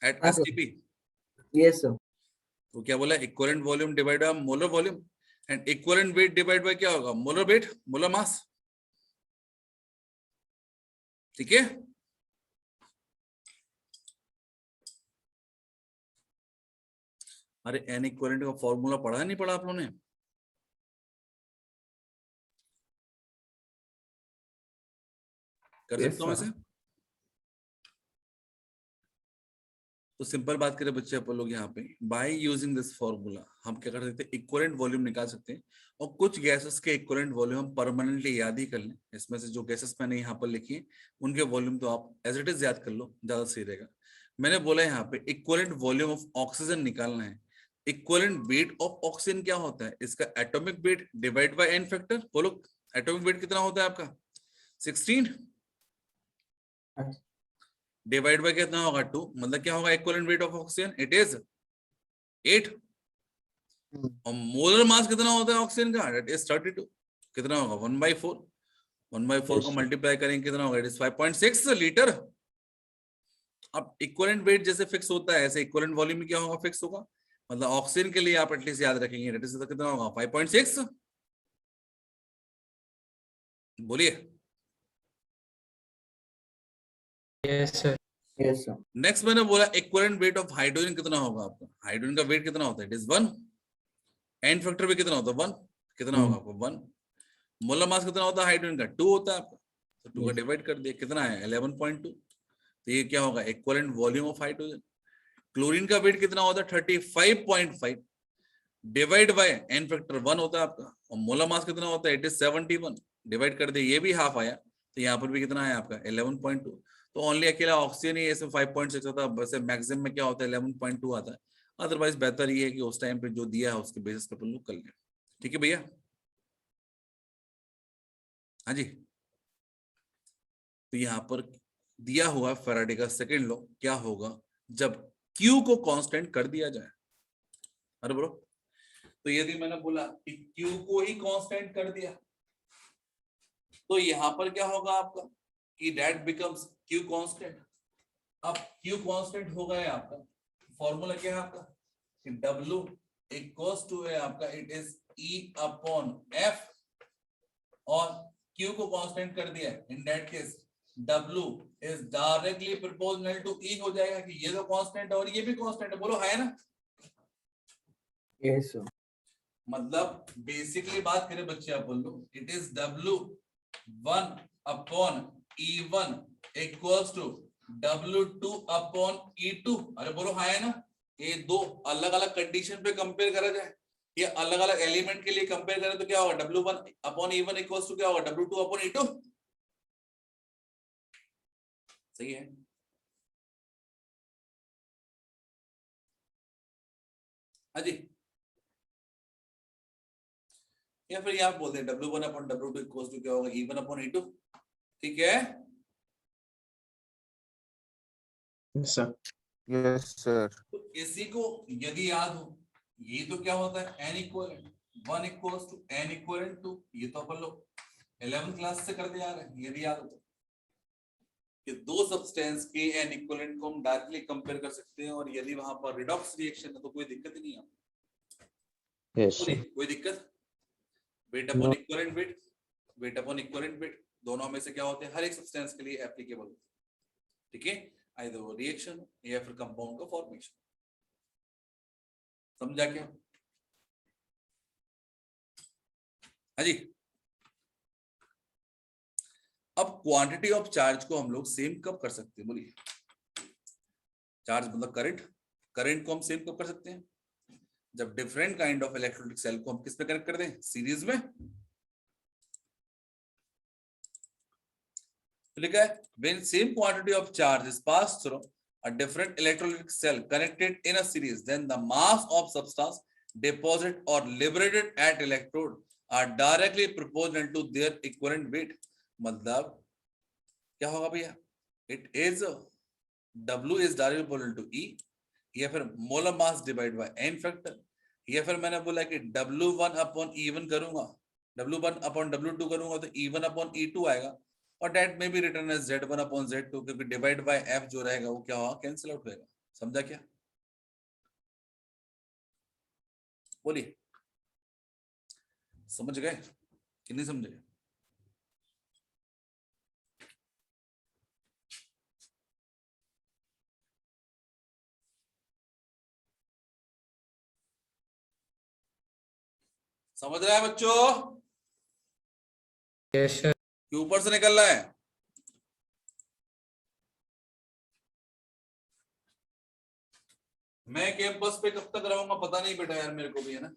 at हाँ, sir. STP। Yes, sir. तो क्या बोला? Equivalent volume divide by molar volume, and equivalent weight divide by क्या होगा? Molar weight, molar mass. ठीक है? अरे N equivalent का फॉर्मूला पढ़ा नहीं पढ़ा आप लोगों ने? कर Yes, सकता हूं sir. ऐसे? तो सिंपल बात करें बच्चे अपन लोग, यहाँ पे बाय यूजिंग दिस फॉर्मूला हम क्या कर सकते हैं? इक्विवेलेंट वॉल्यूम निकाल सकते हैं। और कुछ गैसेस के इक्विवेलेंट वॉल्यूम हम परमानेंटली याद ही कर लें। इसमें से जो गैसेस मैंने यहाँ पर लिखी है उनके वॉल्यूम तो आप एज इट इज याद कर लो, ज्यादा सही रहेगा। मैंने बोला यहाँ पे इक्विवेलेंट वॉल्यूम ऑफ ऑक्सीजन निकालना है। इक्विवेलेंट वेट ऑफ ऑक्सीजन क्या होता है? इसका atomic weight divide by n factor. बोलो एटॉमिक वेट कितना होता है आपका? 16 डिवाइड बाय कितना होगा? 2। मतलब क्या होगा equivalent weight of oxygen? It is 8। और मोलर मास कितना होता है ऑक्सीजन का? It is 32। कितना होगा? 1/4। 1/4 को मल्टीप्लाई करेंगे कितना होगा? It is 5.6 litre. अब इक्विवेलेंट वेट जैसे फिक्स होता है ऐसे इक्विवेलेंट वॉल्यूम में क्या होगा? फिक्स होगा। मतलब ऑक्सीजन के लिए आप एटलीस्ट याद रखेंगे इट इज कितना होगा? 5.6। बोलिए। Yes, sir. Yes, sir. Next मैंने बोला इक्विवेलेंट वेट ऑफ हाइड्रोजन कितना होगा आपका? हाइड्रोजन का वेट कितना होता है? It is 1। एन फैक्टर भी कितना होता है? 1। कितना होगा आपको? 1। मोलर मास कितना होता है हाइड्रोजन का? 2 होता है आपका। तो 2 का डिवाइड कर दिया, कितना है? 11.2। तो ये क्या होगा, equivalent volume of hydrogen. Chlorine का वेट कितना होता है 35.5 डिवाइड बाय एन फैक्टर 1 होता है आपका, और मोलर मास कितना होता है, इट इज 71 डिवाइड कर दे, ये भी हाफ आया, तो यहाँ पर भी कितना है आपका 11.2। तो ओनली अकेला ऑक्सीजन ही इसमें 5.6 होता है, वैसे मैक्सिमम में क्या होता है 11.2 आता है। अदरवाइज बेहतर ये है कि उस टाइम पे जो दिया है उसके बेसिस पे अपन लोग कर लें। ठीक है भैया, हाँ जी। तो यहाँ पर दिया हुआ फैराडे का सेकेंड लॉ क्या होगा जब Q को कांस्टेंट कर दिया जाए। अरे ब्रो, तो यदि मैंने बोला कि Q को ही कांस्टेंट कर दिया तो यहाँ पर क्या होगा आपका कि दैट बिकम्स Q कांस्टेंट। अब Q कांस्टेंट हो गया आपका, फॉर्मूला क्या है आपका कि W इक्वल्स टू है आपका, it is E upon F, और Q को कांस्टेंट कर दिया, in that case W is directly proportional to E हो जाएगा कि ये तो कांस्टेंट है और ये भी कांस्टेंट है, बोलो है ना। Yes sir. मतलब बेसिकली बात करें बच्चे आप बोल लो, it is W1 upon E1 equals to W2 upon E2। अरे बोलो हाँ है ना। ये दो अलग अलग कंडीशन पे कंपेयर करा जाए, ये अलग अलग एलिमेंट के लिए कंपेयर करें तो क्या होगा, W1 upon E1 equals to क्या होगा, W2 अपॉन E2। सही है। हाँ जी, या फिर आप बोलते हैं W1 upon W2 equals to क्या होगा, E1 अपॉन E2। ठीक है, सर Yes, sir. तो इसी को यदि याद हो, ये तो क्या होता है n equivalent, 1 equals to n equivalent 2, ये तो अपन लोग 11th क्लास से करते आ रहे हैं। यदि याद हो तो कि दो सब्सटेंस के n इक्वलेंट को हम डायरेक्टली कंपेयर कर सकते हैं, और यदि वहां पर रिडॉक्स रिएक्शन है तो कोई दिक्कत ही नहीं है। Yes, sir. कोई दिक्कत, weight No. Upon equivalent weight, weight upon equivalent weight दोनों में से क्या होते हैं, हर एक सब्सटेंस के लिए एप्लीकेबल। ठीक है, आइदर वो रिएक्शन या फिर कंपाउंड का फॉर्मेशन। समझा क्या? हाँ जी। अब क्वांटिटी ऑफ चार्ज को हम लोग सेम कब कर सकते हैं, बोलिए। चार्ज मतलब करंट, करंट को हम सेम कब कर सकते हैं, जब different kind of electrolytic cell को हम किस पे कनेक्ट कर दें, सीरीज में। तो लिखा है when same quantity of charge is passed through a different electrolytic cell connected in a series, then the mass of substance deposited or liberated at electrode are directly proportional to their equivalent weight। मतलब क्या होगा भैया, it is W is directly proportional to E, या फिर molar mass divide by n factor, या फिर मैंने बोला कि W1 अपॉन E1 करूंगा, W1 अपॉन W2 करूंगा तो E1 अपॉन E2 आएगा, और डेट में भी रिटर्न है Z1 अपॉन Z2, क्योंकि डिवाइड बाय F जो रहेगा वो क्या होगा, कैंसिल आउट होगा। समझा क्या? बोलिए, समझ गए कि नहीं समझे? समझ रहा है बच्चों? Yes sir. कि ऊपर से निकल रहा है? मैं कैंपस पे कब तक रहूंगा पता नहीं बेटा यार, मेरे को भी है ना।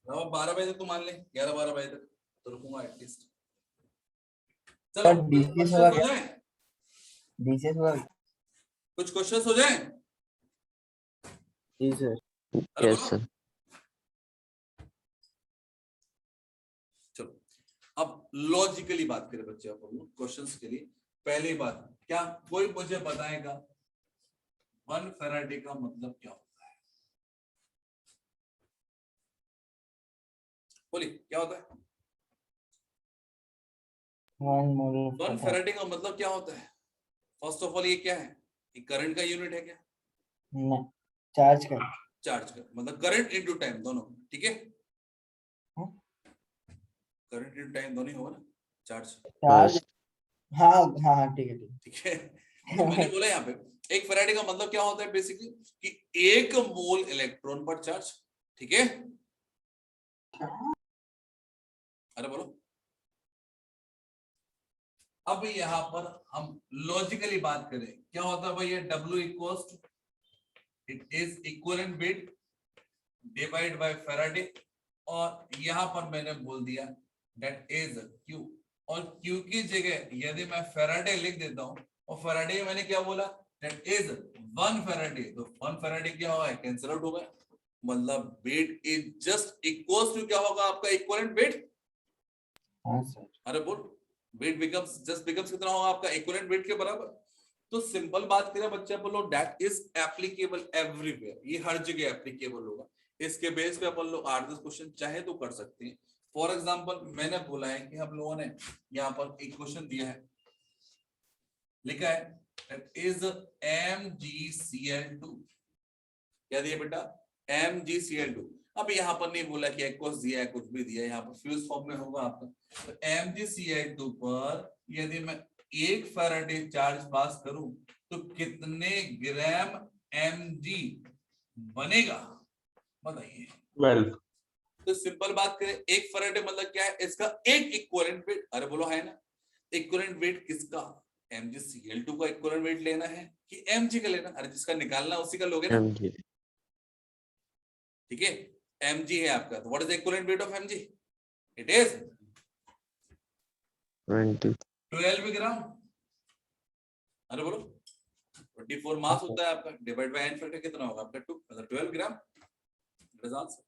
12 बजे तक तो मान ले, 11-12 बजे तक तो रुकूंगा एटलीस्ट। चलो पर कुछ DCS क्वेश्चन हो जाए, DCS वाला। कुछ क्वेश्चन हो जाए। जी सर। अरे Yes, बोलो। sir. चलो अब लॉजिकली बात करें बच्चे आप लोग क्वेश्चंस के लिए। पहली बात, क्या कोई मुझे बताएगा 1 फैराडे का मतलब क्या होता है? बोलिए क्या होता है 1 मोल 1 फैराडे का मतलब क्या होता है? फर्स्ट ऑफ ऑल ये क्या है, ये करंट का यूनिट है क्या? चार्ज का। चार्ज का मतलब करंट इनटू टाइम दोनों। ठीक है, हाँ? करंट इनटू टाइम दोनों ही होगा ना, चार्ज। चार्ज। हाँ हाँ हाँ ठीक है ठीक ठीक है, तो मैंने बोला यहाँ पे एक फैराडे का मतलब क्या होता है बेसिकली कि 1 मोल इलेक्ट्रॉन पर चार्ज। ठीक है, अरे बोलो। अब यहाँ पर हम लॉजिकली बात करें, क्या होता है भैया, W equals to it is equivalent bit divide by Faraday, और यहाँ पर मैंने बोल दिया दैट इज Q, और Q की जगह यदि मैं फैराडे लिख देता हूं, और फैराडे मैंने क्या बोला, दैट इज 1 फैराडे, तो 1 फैराडे क्या होगा, कैंसिल आउट हो गया, मतलब weight is just equals to क्या होगा आपका इक्विवेलेंट वेट। हाँ सर। अरे बोल, वेट बिकम्स जस्ट बिकम्स कितना होगा आपका, इक्विवेलेंट वेट के बराबर। तो सिंपल बात करें बच्चे, बोलो दैट इज एप्लीकेबल एवरीवेयर, ये हर जगह एप्लीकेबल होगा। इसके बेस पे अपन लोग 8-10 क्वेश्चन चाहे तो कर सकते हैं। फॉर एग्जांपल मैंने बोला है कि हम लोगों ने यहाँ पर एक क्वेश्चन दिया है, लिखा है दैट इज MgCl2, क्या दिया बेटा, MgCl2। अब यहाँ पर नहीं बोला कि एक्वस दिया है, कुछ भी दिया है, यहाँ पर फ्यूज फॉर्म में होगा आपका। तो MgCl2 पर यदि मैं 1 फैराडे चार्ज पास करूं तो कितने ग्राम Mg बनेगा, बताइए। 12. तो सिंपल बात करें, 1 फैराडे मतलब क्या है, इसका एक इक्विवेलेंट वेट, अरे बोलो है ना, इक्विवेलेंट वेट किसका, MgCl2 का इक्विवेलेंट वेट लेना है कि Mg का लेना, अरे जिसका निकालना उसी का लोगे ना, Mg. ठीक है। Mg है आपका, तो what is the equivalent weight of Mg, it is 20. 12 ग्राम, अरे बोलो 24 मास होता है आपका, डिवाइड बाय n फैक्टर कितना होगा आपका 2, मतलब 12 ग्राम, दैट इज आंसर।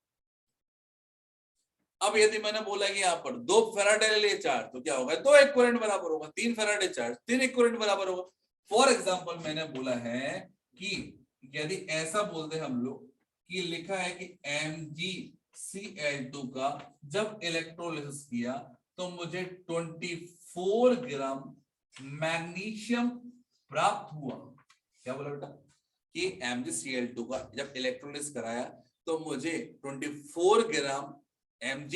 अब यदि मैंने बोला कि यहाँ पर 2 फैराडे ले लिए चार्ज, तो क्या होगा, 2 इक्विवेलेंट बराबर होगा, 3 फैराडे चार्ज 3 इक्विवेलेंट बराबर होगा। फॉर एग्जांपल मैंने बोला है कि यदि ऐसा बोलते हम लोग कि लिखा है कि MgCl2 का जब इलेक्ट्रोलिसिस किया तो मुझे 24 ग्राम मैग्नीशियम प्राप्त हुआ, क्या बोला बेटा, कि MgCl2 का जब इलेक्ट्रोलिसिस कराया तो मुझे 24 ग्राम Mg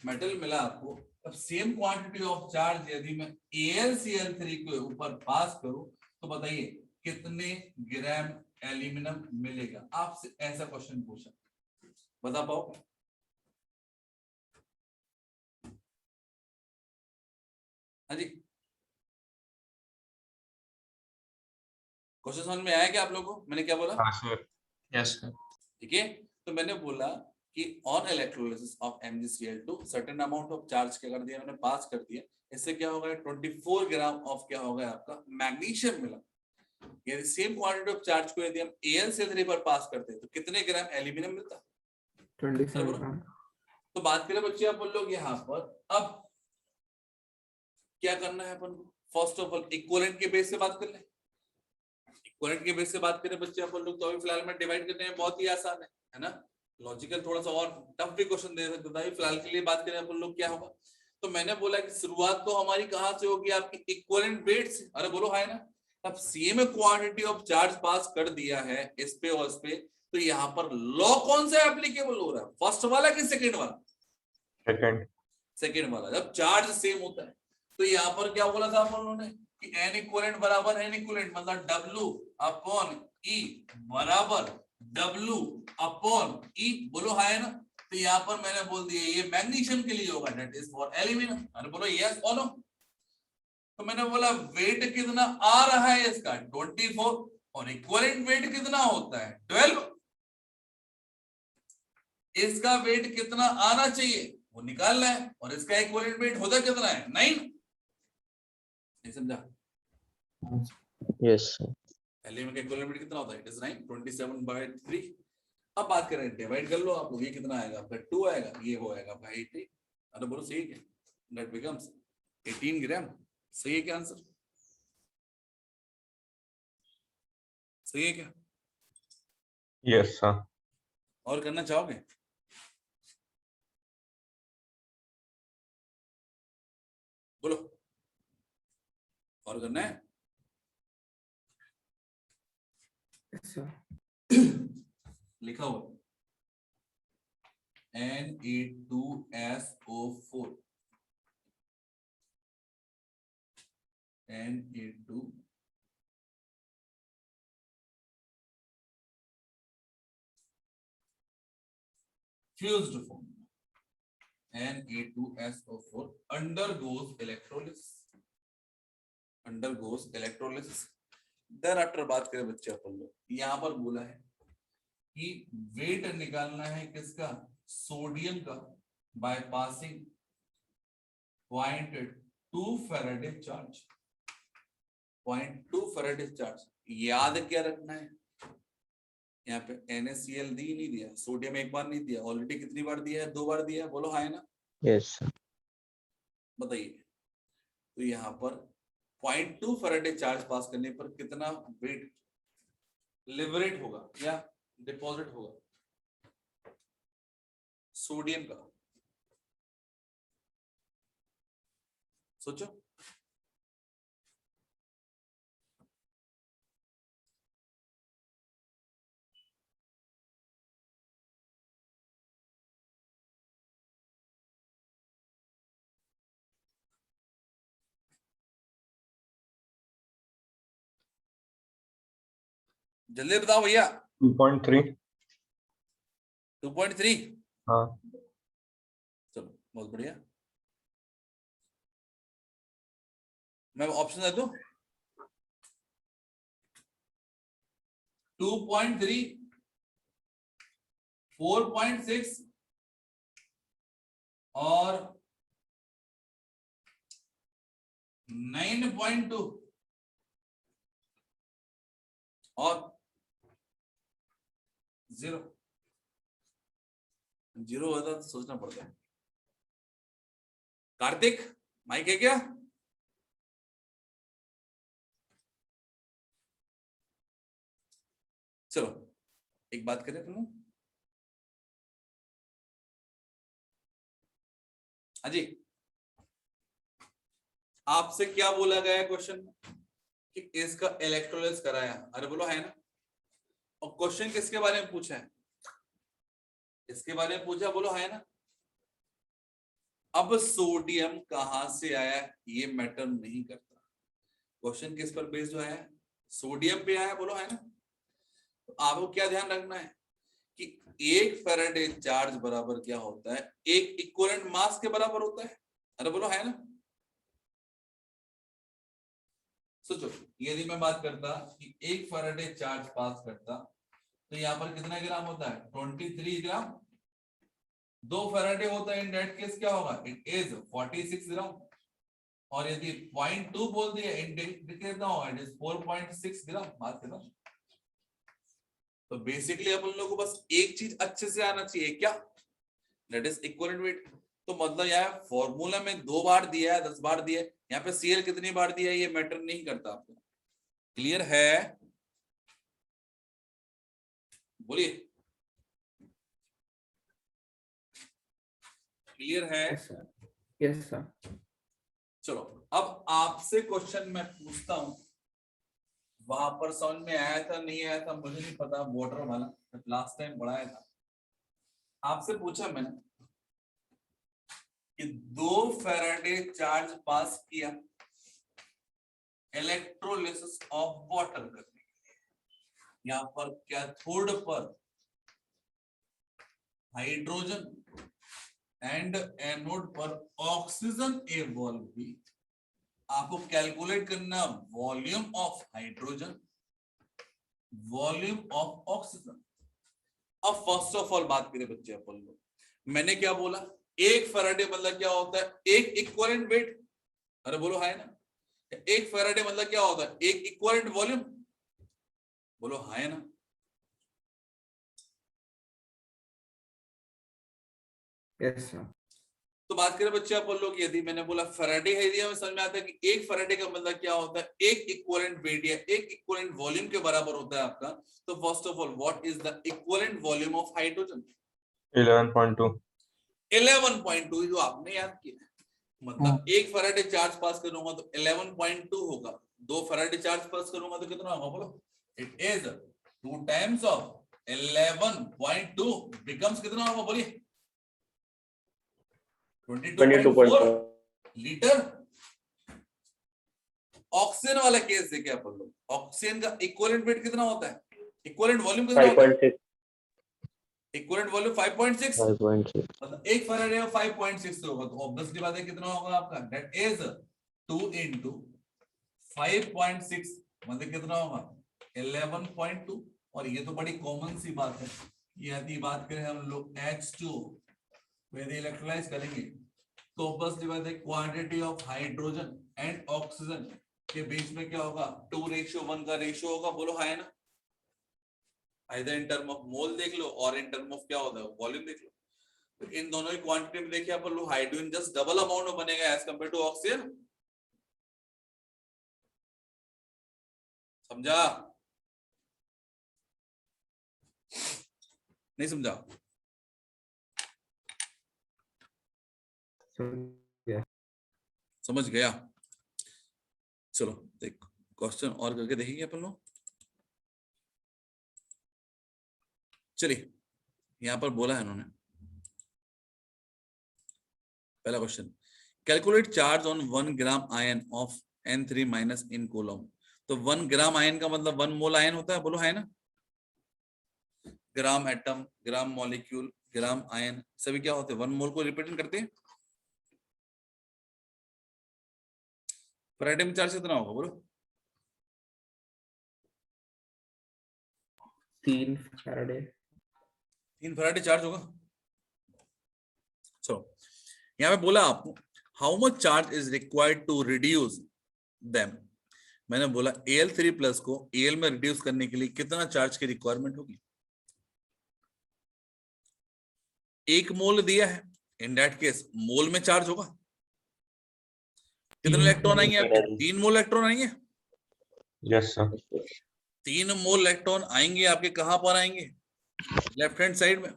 मेटल मिला आपको। अब सेम क्वांटिटी ऑफ चार्ज यदि मैं AlCl3 के ऊपर पास करूं तो बताइए कितने ग्राम एल्यूमिनियम मिलेगा, आपसे ऐसा क्वेश्चन पूछा, बता पाओ। हाँ जी, क्वेश्चन समझ में आया क्या आप लोगों को, मैंने क्या बोला, हाँ सर, यस सर, ठीक है। तो मैंने बोला कि on electrolysis of MgCl2 certain amount of charge क्या कर दिया, मैंने पास कर दिया, इससे क्या होगा, 24 ग्राम ऑफ क्या होगा आपका मैग्नीशियम मिला। यदि सेम क्वांटिटी ऑफ चार्ज को यदि हम AlCl3 पर पास करते हैं तो कितने ग्राम एल्यूमिनियम मिलता, 27 ग्राम। तो बात करें बच्चे आप बोल लोग यहाँ पर, अब क्या करना है अपन को, फर्स्ट ऑफ ऑल इक्विवेलेंट के बेस से बात कर ले, इक्विवेलेंट के बेस से बात करें बच्चे अपन लोग, तो अभी फिलहाल में डिवाइड करने में बहुत ही आसान है ना, लॉजिकल थोड़ा सा और टफ भी क्वेश्चन दे सकता था, फिलहाल के लिए बात करें अपन लोग क्या होगा। तो मैंने बोला कि शुरुआत तो हमारी कहां से होगी, आपकी इक्विवेलेंट वेट से, अरे बोलो है ना, अब सेम क्वांटिटी ऑफ चार्ज पास कर दिया है इस पे और इस पे, तो यहाँ पर लॉ कौन सा एप्लीकेबल हो रहा है, फर्स्ट वाला कि सेकेंड वाला, Second. सेकेंड वाला। जब चार्ज सेम होता है तो यहाँ पर क्या बोला था आप लोगों ने कि N इक्विवेलेंट बराबर N इक्विवेलेंट, मतलब W अपॉन E बराबर W अपॉन E, बोलो है ना। तो यहाँ पर मैंने बोल दिया ये मैग्नीशियम के लिए होगा, दैट इज फॉर एल्यूमिनियम, अरे बोलो यस और नो। तो मैंने बोला वेट कितना आ रहा है इसका 24, और इक्विवेलेंट वेट कितना होता है 12, इसका वेट कितना आना चाहिए वो निकालना है, और इसका इक्विवेलेंट वेट होता कितना है 9, नहीं समझा, Yes, sir. एलिमेंट का इक्विवेलेंट कितना होता है, इट इज 9, 27/3। अब बात करें डिवाइड कर लो आप लोग, ये कितना आएगा आपका 2 आएगा, ये हो आएगा आपका 80, अरे बोलो सही है, दैट बिकम्स 18 ग्राम, सही है क्या आंसर, सही है क्या, Yes, sir. और करना चाहोगे, बोलो और करना है, अच्छा, लिखा हुआ Na2SO4, Na2 fused form, Na2SO4 undergoes electrolysis, undergoes electrolysis. thereafter बात करें बच्चे अपन लोग, यहाँ पर बोला है कि वेट निकालना है किसका, सोडियम का, by passing 0.2 Faraday charge. 0.2 Faraday charge. याद क्या रखना है, यहाँ पे NaCl दी नहीं दिया, सोडियम एक बार नहीं दिया, ऑलरेडी कितनी बार दिया है, 2 बार दिया है, बोलो हाँ है ना, Yes, sir. बताइए. तो यहाँ पर 0.2 फैराडे चार्ज पास करने पर कितना वेट लिबरेट होगा या डिपॉजिट होगा सोडियम का, सोचो. जल्दी बताओ भैया. 2.3. 2.3. हाँ. चलो बहुत बढ़िया. मैं ऑप्शन दे दूं, 2.3, 4.6 और 9.2 और 0 होता तो सोचना पड़ता है. कार्तिक माइक है क्या? चलो एक बात करें तुम. अजी आपसे क्या बोला गया है क्वेश्चन कि इसका इलेक्ट्रोलाइज कराया, अरे बोलो है ना. और क्वेश्चन किसके बारे में पूछा है, इसके बारे में पूछा, बोलो है ना. अब सोडियम कहां से आया ये मैटर नहीं करता, क्वेश्चन किस पर बेस्ड आया है, सोडियम पे आया, बोलो है ना. तो आपको क्या ध्यान रखना है कि 1 फैराडे चार्ज बराबर क्या होता है, एक इक्विवेलेंट मास के बराबर होता है, अरे बोलो है ना. सोचो यदि मैं बात करता कि 1 फैराडे चार्ज पास करता तो यहाँ पर कितना ग्राम होता है, 23 ग्राम. 2 फैराडे होता है, इन दैट केस क्या होगा, इट इज 46 ग्राम. और यदि 0.2 बोल दिया इन कितना होगा, इट इज 4.6 ग्राम. बात करना. तो बेसिकली अपन लोगों को बस एक चीज अच्छे से आना चाहिए, क्या, दैट इज इक्विवेलेंट वेट. तो मतलब यार फॉर्मूला में 2 बार दिया है, 10 बार दिया है, यहाँ पे Cl कितनी बार दिया है ये मैटर नहीं करता आपको. क्लियर है, बोलिए. क्लियर है. Yes sir. चलो अब आपसे क्वेश्चन मैं पूछता हूं, वहां पर समझ में आया था नहीं आया था मुझे नहीं पता, वाटर वाला लास्ट टाइम पढ़ाया था. आपसे पूछा मैंने कि 2 फैराडे चार्ज पास किया इलेक्ट्रोलिसिस ऑफ वाटर करने के लिए, यहाँ पर कैथोड पर हाइड्रोजन एंड एनोड पर ऑक्सीजन इवॉल्व हुई. आपको कैलकुलेट करना volume of hydrogen, volume of oxygen. अब फर्स्ट ऑफ ऑल बात करें बच्चे अपन लोग, मैंने क्या बोला, 1 फैराडे मतलब क्या होता है, एक इक्विवेलेंट वेट, अरे बोलो है ना. 1 फैराडे मतलब क्या होता है, एक इक्विवेलेंट वॉल्यूम, बोलो है ना. Yes sir. तो बात करें बच्चे अपन लोग, यदि मैंने बोला फैराडे है, यदि हमें समझ में आता है कि 1 फैराडे का मतलब क्या होता है, एक इक्विवेलेंट वेट या एक इक्विवेलेंट वॉल्यूम के बराबर होता है आपका. तो first of all what is the equivalent volume of hydrogen, 11.2. 11.2 जो आपने याद किया. मतलब 1 फैराडे चार्ज पास करूंगा तो 11.2 होगा, 2 फैराडे चार्ज पास करूंगा तो कितना होगा, बोलो. It is 2 times of 11.2 becomes कितना होगा, बोलिए. 22.4 लीटर. ऑक्सीजन वाला केस देखे अपन लोग, ऑक्सीजन का इक्विवेलेंट वेट कितना होता है, इक्विवेलेंट वॉल्यूम कितना होता है, इक्विवेलेंट वॉल्यूम 5.6. 5.6. मतलब 1 फैराडे में 5.6 होगा, तो ऑब्वियसली बात है कितना होगा आपका, दैट इज 2 into 5.6 मतलब कितना होगा 11.2। और ये तो बड़ी कॉमन सी बात है, यदि बात करें हम लोग H2 यदि इलेक्ट्रोलाइज करेंगे तो बस divide by quantity of hydrogen and oxygen के बीच में क्या होगा 2:1 का रेशियो होगा। बोलो हाँ है ना, either in term of mole देख लो और इन टर्म ऑफ क्या होता है वॉल्यूम देख लो। तो इन दोनों की क्वांटिटी में देखिए आप लोग हाइड्रोजन जस्ट डबल अमाउंट में बनेगा एज कंपेयर टू ऑक्सीजन। समझा नहीं समझा? समझ गया? चलो देख क्वेश्चन और करके देखेंगे अपन लोग। चलिए यहां पर बोला है उन्होंने पहला question, calculate charge on 1 gram ion of N3 minus in coulomb. तो 1 ग्राम आयन का मतलब 1 मोल आयन होता है। बोलो है ना, ग्राम एटम, ग्राम मॉलिक्यूल, ग्राम आयन सभी क्या होते हैं 1 मोल को रिप्रेजेंट करते हैं। फैराडे में चार्ज कितना होगा बोलो? 3 फैराडे। 3 फैराडे चार्ज होगा। चलो यहाँ पे बोला आपको how much charge is required to reduce them. मैंने बोला Al3 प्लस को Al में रिड्यूस करने के लिए कितना चार्ज की रिक्वायरमेंट होगी। 1 मोल दिया है, इन दैट केस मोल में चार्ज होगा। कितने इलेक्ट्रॉन आएंगे आपके? 3 मोल इलेक्ट्रॉन आएंगे। Yes, sir. 3 मोल इलेक्ट्रॉन आएंगे आपके, कहां पर आएंगे? लेफ्ट हैंड साइड में।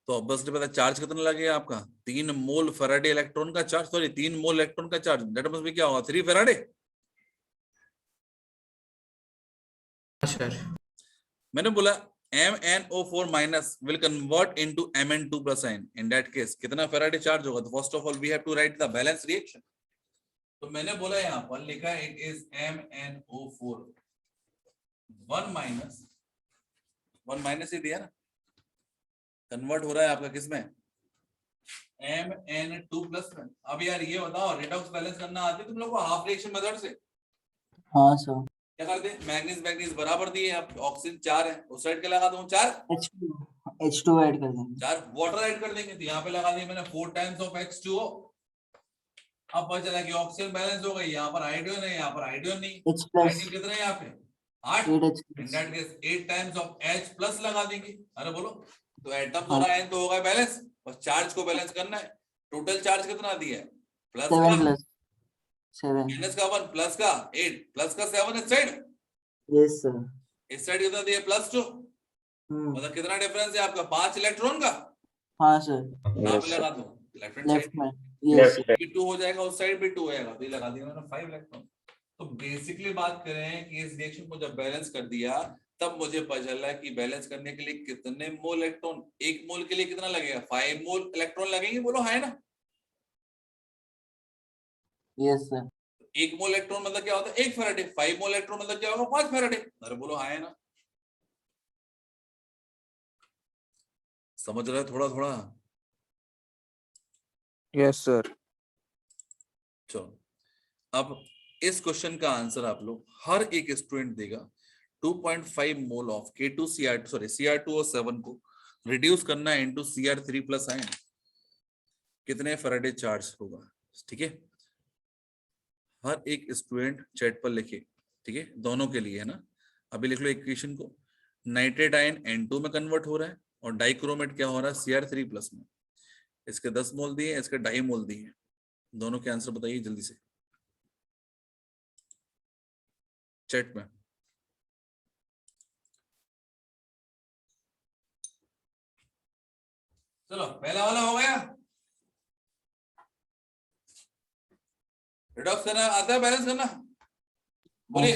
तो बस पता चार्ज कितना लगेगा आपका 3 मोल फैराडे इलेक्ट्रॉन का चार्ज, सॉरी 3 मोल इलेक्ट्रॉन का चार्ज, दैट मस्ट बी क्या होगा 3 फैराडे। सर मैंने बोला MnO4 minus will convert into Mn2 plus ion. In that case कितना फैराडे चार्ज होगा? तो first of all we have to write the balance reaction. तो मैंने बोला यहाँ पर लिखा है इट इज MnO4 1 माइनस ही दिया ना, कन्वर्ट हो रहा है आपका किसमें Mn2 प्लस में। अब यार ये बताओ रिडॉक्स बैलेंस करना आती है तुम लोग को हाफ रिएक्शन मेथड से? हाँ सर। क्या करते हैं मैग्नीज मैग्नीज बराबर दिए, अब ऑक्सीजन 4 है उस साइड के लगा दूं 4 H2 ऐड कर देंगे। 4 वाटर ऐड कर देंगे। तो यहाँ पे लगा दिया मैंने 4 टाइम्स ऑफ H2O। अब पता चला कि ऑक्सीजन बैलेंस हो गई, यहाँ पर हाइड्रोजन है यहाँ पर हाइड्रोजन नहीं। H प्लस हाइड्रोजन कितना है यहाँ पे 8, 8H in that case 8 times of H plus लगा देंगे। अरे बोलो तो एटम्स और आयन तो होगा बैलेंस, बस चार्ज को बैलेंस करना है। टोटल चार्ज कितना दिया है प्लस 7 का प्लस 7। माइनस का 1 प्लस का 8 प्लस का 7 इस साइड, यस सर। इस साइड कितना दिया +2। मतलब कितना डिफरेंस है आपका 5 इलेक्ट्रॉन का। हाँ सर। कहां पे लगा दूं लेफ्ट हैंड लेफ्ट साइड में। Yes Left. 2 हो जाएगा, उस साइड भी 2 हो जाएगा, तो ये लगा दिया मैंने 5 इलेक्ट्रॉन। तो बेसिकली बात करें कि इस रिएक्शन को जब बैलेंस कर दिया तब मुझे पता चला कि बैलेंस करने के लिए कितने मोल इलेक्ट्रॉन, 1 मोल के लिए कितना लगेगा 5 मोल इलेक्ट्रॉन लगेंगे। बोलो है ना, यस सर। 1 मोल इलेक्ट्रॉन मतलब क्या होता है 1 फैराडे, 5 मोल इलेक्ट्रॉन मतलब क्या होगा 5 फैराडे। अरे बोलो हाँ है ना, समझ रहे हो थोड़ा थोड़ा? Yes sir. चलो अब इस क्वेश्चन का आंसर आप लोग हर एक स्टूडेंट देगा 2.5 mole of K2Cr2 sorry Cr2O7 को रिड्यूस करना है इनटू Cr3 प्लस आयन, कितने फैराडे चार्ज होगा। ठीक है, हर एक स्टूडेंट चैट पर लिखे। ठीक है, दोनों के लिए है ना। अभी लिख लो इक्वेशन को, नाइट्रेट आयन N2 में कन्वर्ट हो रहा है और डाइक्रोमेट क्या हो रहा है Cr3 प्लस में। इसके 10 मोल दिए, इसके 2.5 मोल दिए। दोनों के आंसर बताइए जल्दी से चैट में। चलो पहला वाला हो गया, रिडॉक्स करना आता है, बैलेंस करना बोलिए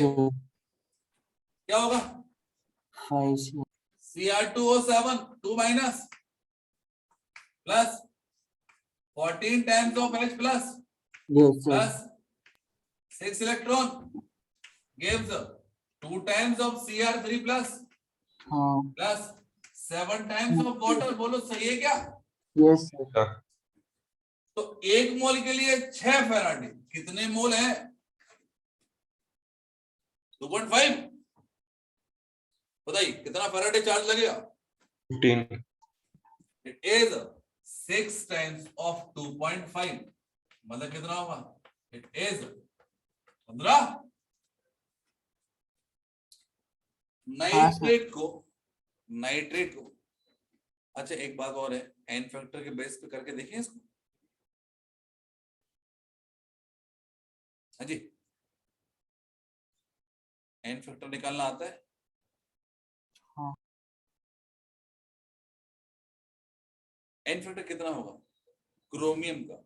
क्या होगा 5 Cr2O7 2 minus plus 14 times of H plus yes sir. plus 6 electron gives 2 times of Cr3 plus हाँ plus 7 times of water। बोलो सही है क्या? Yes sir. तो 1 मोल के लिए 6 फैराडे, कितने मोल है 2.5 बताइए कितना फैराडे चार्ज लगेगा? 15. इट इज 6 टाइम्स ऑफ 2.5 मतलब कितना होगा? It is 15. नाइट्रेट को अच्छा एक बात और है, एन फैक्टर के बेस पे करके देखें इसको। हाँ जी, एन फैक्टर निकालना आता है? हाँ। एन फैक्टर कितना होगा क्रोमियम का?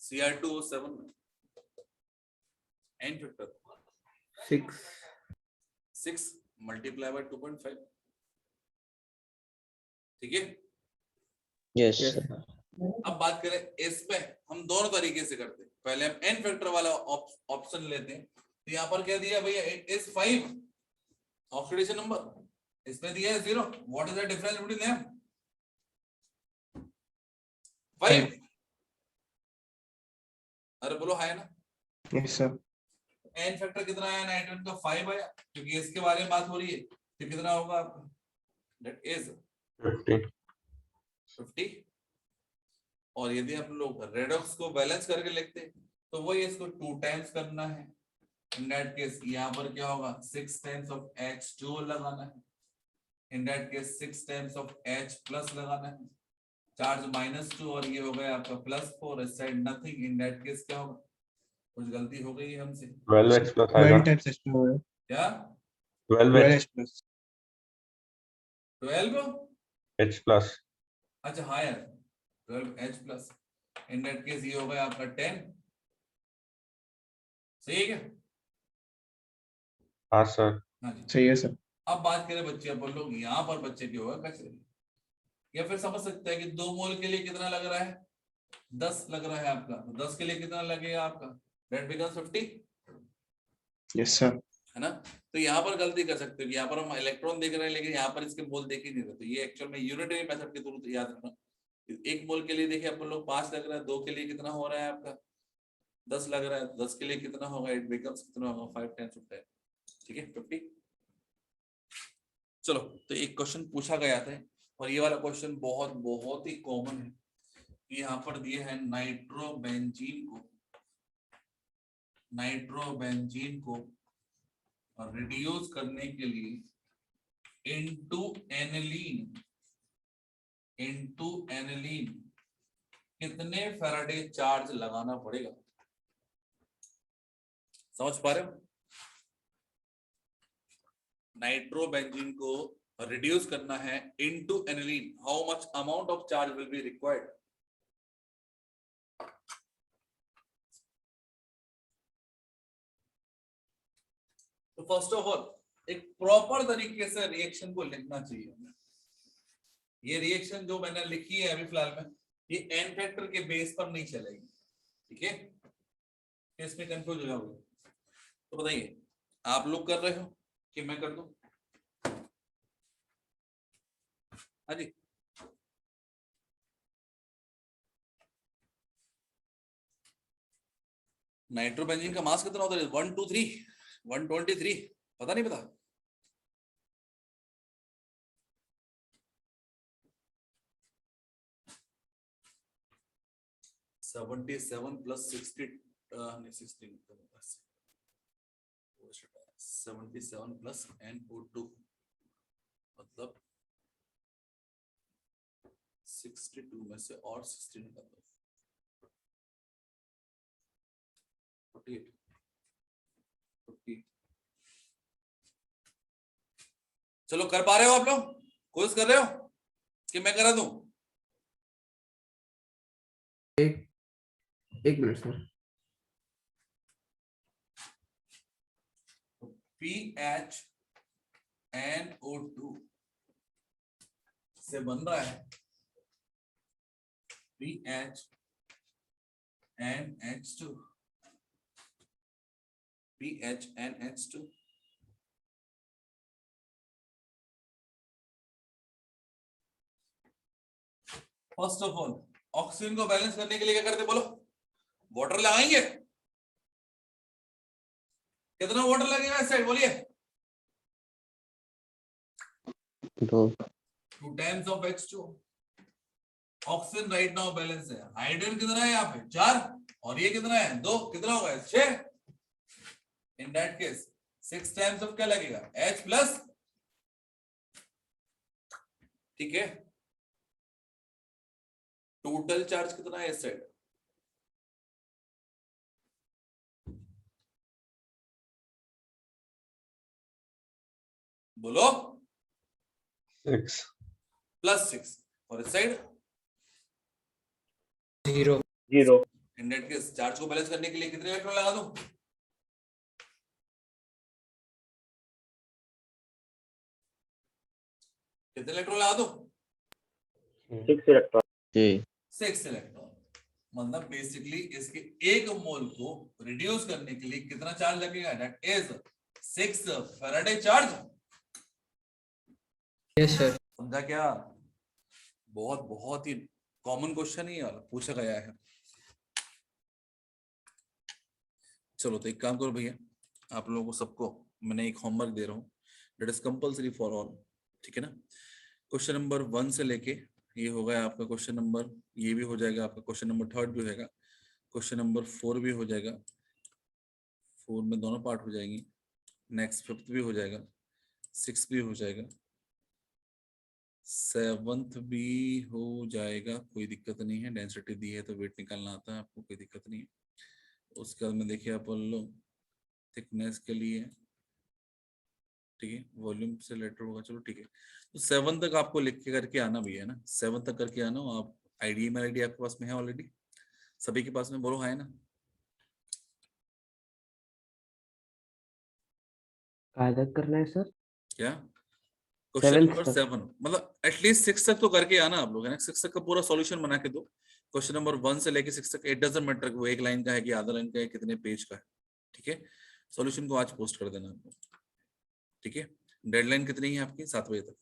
Cr2O7 में एन फैक्टर 6 मल्टीप्लाई बाय 2.5 ठीक है। Yes, Yes, sir. sir. अब बात करें इसमें, हम दोनों तरीके से करते हैं। पहले हम एन फैक्टर वाला ऑप्शन लेते हैं, तो यहाँ पर क्या दिया भैया? इट इज 5 ऑक्सीडेशन नंबर, इसमें दिया है 0। What is the difference between them? 5। अरे बोलो हाय ना। Yes, sir. एन फैक्टर कितना आया? नाइट्रोजन का 5 आया, क्योंकि इसके बारे में बात हो रही है। तो कितना होगा आपका? That is 50। और यदि हम लोग रेडॉक्स को बैलेंस करके लिखते हैं तो वही इसको 2 टाइम्स करना है। इन दैट केस यहाँ पर क्या होगा? 6 टाइम्स ऑफ H2 लगाना है। इन that case 6 times of H plus लगाना है। चार्ज -2 और ये हो गया आपका +4, इस side nothing. In that case क्या होगा? कुछ गलती हो गई है हमसे 12H plus 12 आएगा. times H2 है. क्या? 12H 12H plus. 12 H plus. अच्छा हाँ यार 12H plus. In that case ये हो गया आपका 10। सही है क्या? हाँ sir. हाँ जी। सही है सर. अब बात करें बच्चे, अपन लोग यहाँ पर बच्चे की होगा कचरे, या फिर समझ सकते हैं कि 2 मोल के लिए कितना लग रहा है? 10 लग रहा है आपका। तो 10 के लिए कितना लगेगा आपका? That becomes 50 Yes, sir. है ना। तो यहाँ पर गलती कर सकते हो कि यहाँ पर हम इलेक्ट्रॉन देख रहे हैं लेकिन यहाँ पर इसके मोल देख ही नहीं रहे। तो ये एक्चुअल में यूनिटरी मेथड के थ्रू याद रखना। 1 मोल के लिए देखिए अपन लोग 5 लग रहा है, 2 के लिए कितना हो रहा है आपका? 10 लग रहा है, 10 के लिए कितना होगा? इट बिकम्स कितना होगा? 5 टाइम्स ऑफ 10 ठीक है 50। चलो, तो एक क्वेश्चन पूछा गया था और ये वाला क्वेश्चन बहुत बहुत ही कॉमन है। यहाँ पर दिए है नाइट्रोबेंजीन को रिड्यूस करने के लिए इनटू एनिलीन कितने फैराडे चार्ज लगाना पड़ेगा? समझ पा रहे हो? नाइट्रोबेंजीन को रिड्यूस करना है into aniline, how much amount of charge will be required? तो फर्स्ट ऑफ ऑल एक प्रॉपर तरीके से रिएक्शन को लिखना चाहिए हमें। ये रिएक्शन जो मैंने लिखी है अभी फिलहाल में, ये एन फैक्टर के बेस पर नहीं चलेगी, ठीक है? इसमें कंफ्यूज हो जाओगे। तो बताइए आप लोग कर रहे हो कि मैं कर दूं? हाँ जी, नाइट्रोबेंजीन का मास कितना होता है? 123 पता नहीं पता? $77 + 60 नहीं 16 77 प्लस NO2 मतलब 62 में से और 16 निकाल दो 48 50। चलो कर पा रहे हो आप लोग? कोशिश कर रहे हो कि मैं करा दूं? एक मिनट सर। PHNO2 से बन रहा है PHNH2 first of all oxygen को बैलेंस करने के लिए क्या करते बोलो? वाटर लगाएंगे कितना वाटर लगेगा इस साइड बोलिए? 2 2 times of H2O. Oxygen right now balance है। हाइड्रोजन कितना है यहाँ पे? 4 और ये कितना है? 2। कितना होगा? 6। इन दैट केस 6 टाइम्स ऑफ क्या लगेगा? H प्लस, ठीक है। टोटल चार्ज कितना है इस साइड? बोलो। 6 प्लस 6 और इस side 0 in that case charge को बैलेंस करने के लिए कितने इलेक्ट्रॉन लगा दूं? कितने इलेक्ट्रॉन लगा दूं? 6 इलेक्ट्रॉन जी 6 इलेक्ट्रॉन। मतलब बेसिकली इसके एक मोल को रिड्यूस करने के लिए कितना चार्ज लगेगा? That is 6 Faraday charge. Yes sir. समझा क्या? बहुत बहुत ही कॉमन क्वेश्चन ही वाला पूछा गया है। चलो तो एक काम करो भैया, आप लोगों को सबको मैंने एक होमवर्क दे रहा हूँ, that is compulsory for all, ठीक है ना। क्वेश्चन नंबर 1 से लेके ये हो गया आपका क्वेश्चन नंबर, ये भी हो जाएगा आपका क्वेश्चन नंबर 3 भी हो जाएगा, क्वेश्चन नंबर 4 भी हो जाएगा, 4 में दोनों पार्ट हो जाएंगी, नेक्स्ट 5th भी हो जाएगा, 6 भी हो जाएगा, 7th भी हो जाएगा, कोई दिक्कत नहीं है। डेंसिटी दी है तो वेट निकालना आता है आपको, कोई दिक्कत नहीं है। उसके बाद में देखिए आप लो थिकनेस के लिए, ठीक है, वॉल्यूम से लेटर होगा, चलो ठीक है। तो 7 तक आपको लिख के करके आना भी है ना, 7 तक करके आना। आप आईडी ईमेल आईडी आपके पास में है ऑलरेडी, सभी के पास में, बोलो है ना? काय तक करना है सर? क्या क्वेश्चन 7th नंबर तक। 7 मतलब एटलीस्ट 6 तक तो करके आना आप लोग, है ना। 6 तक का पूरा सॉल्यूशन बना के दो। क्वेश्चन नंबर 1 से लेके 6 तक, इट डजंट मैटर वो एक लाइन का है कि आधा लाइन का है, कितने पेज का है, ठीक है। सॉल्यूशन को आज पोस्ट कर देना आपको, ठीक है। डेडलाइन कितनी है आपकी? 7 बजे तक।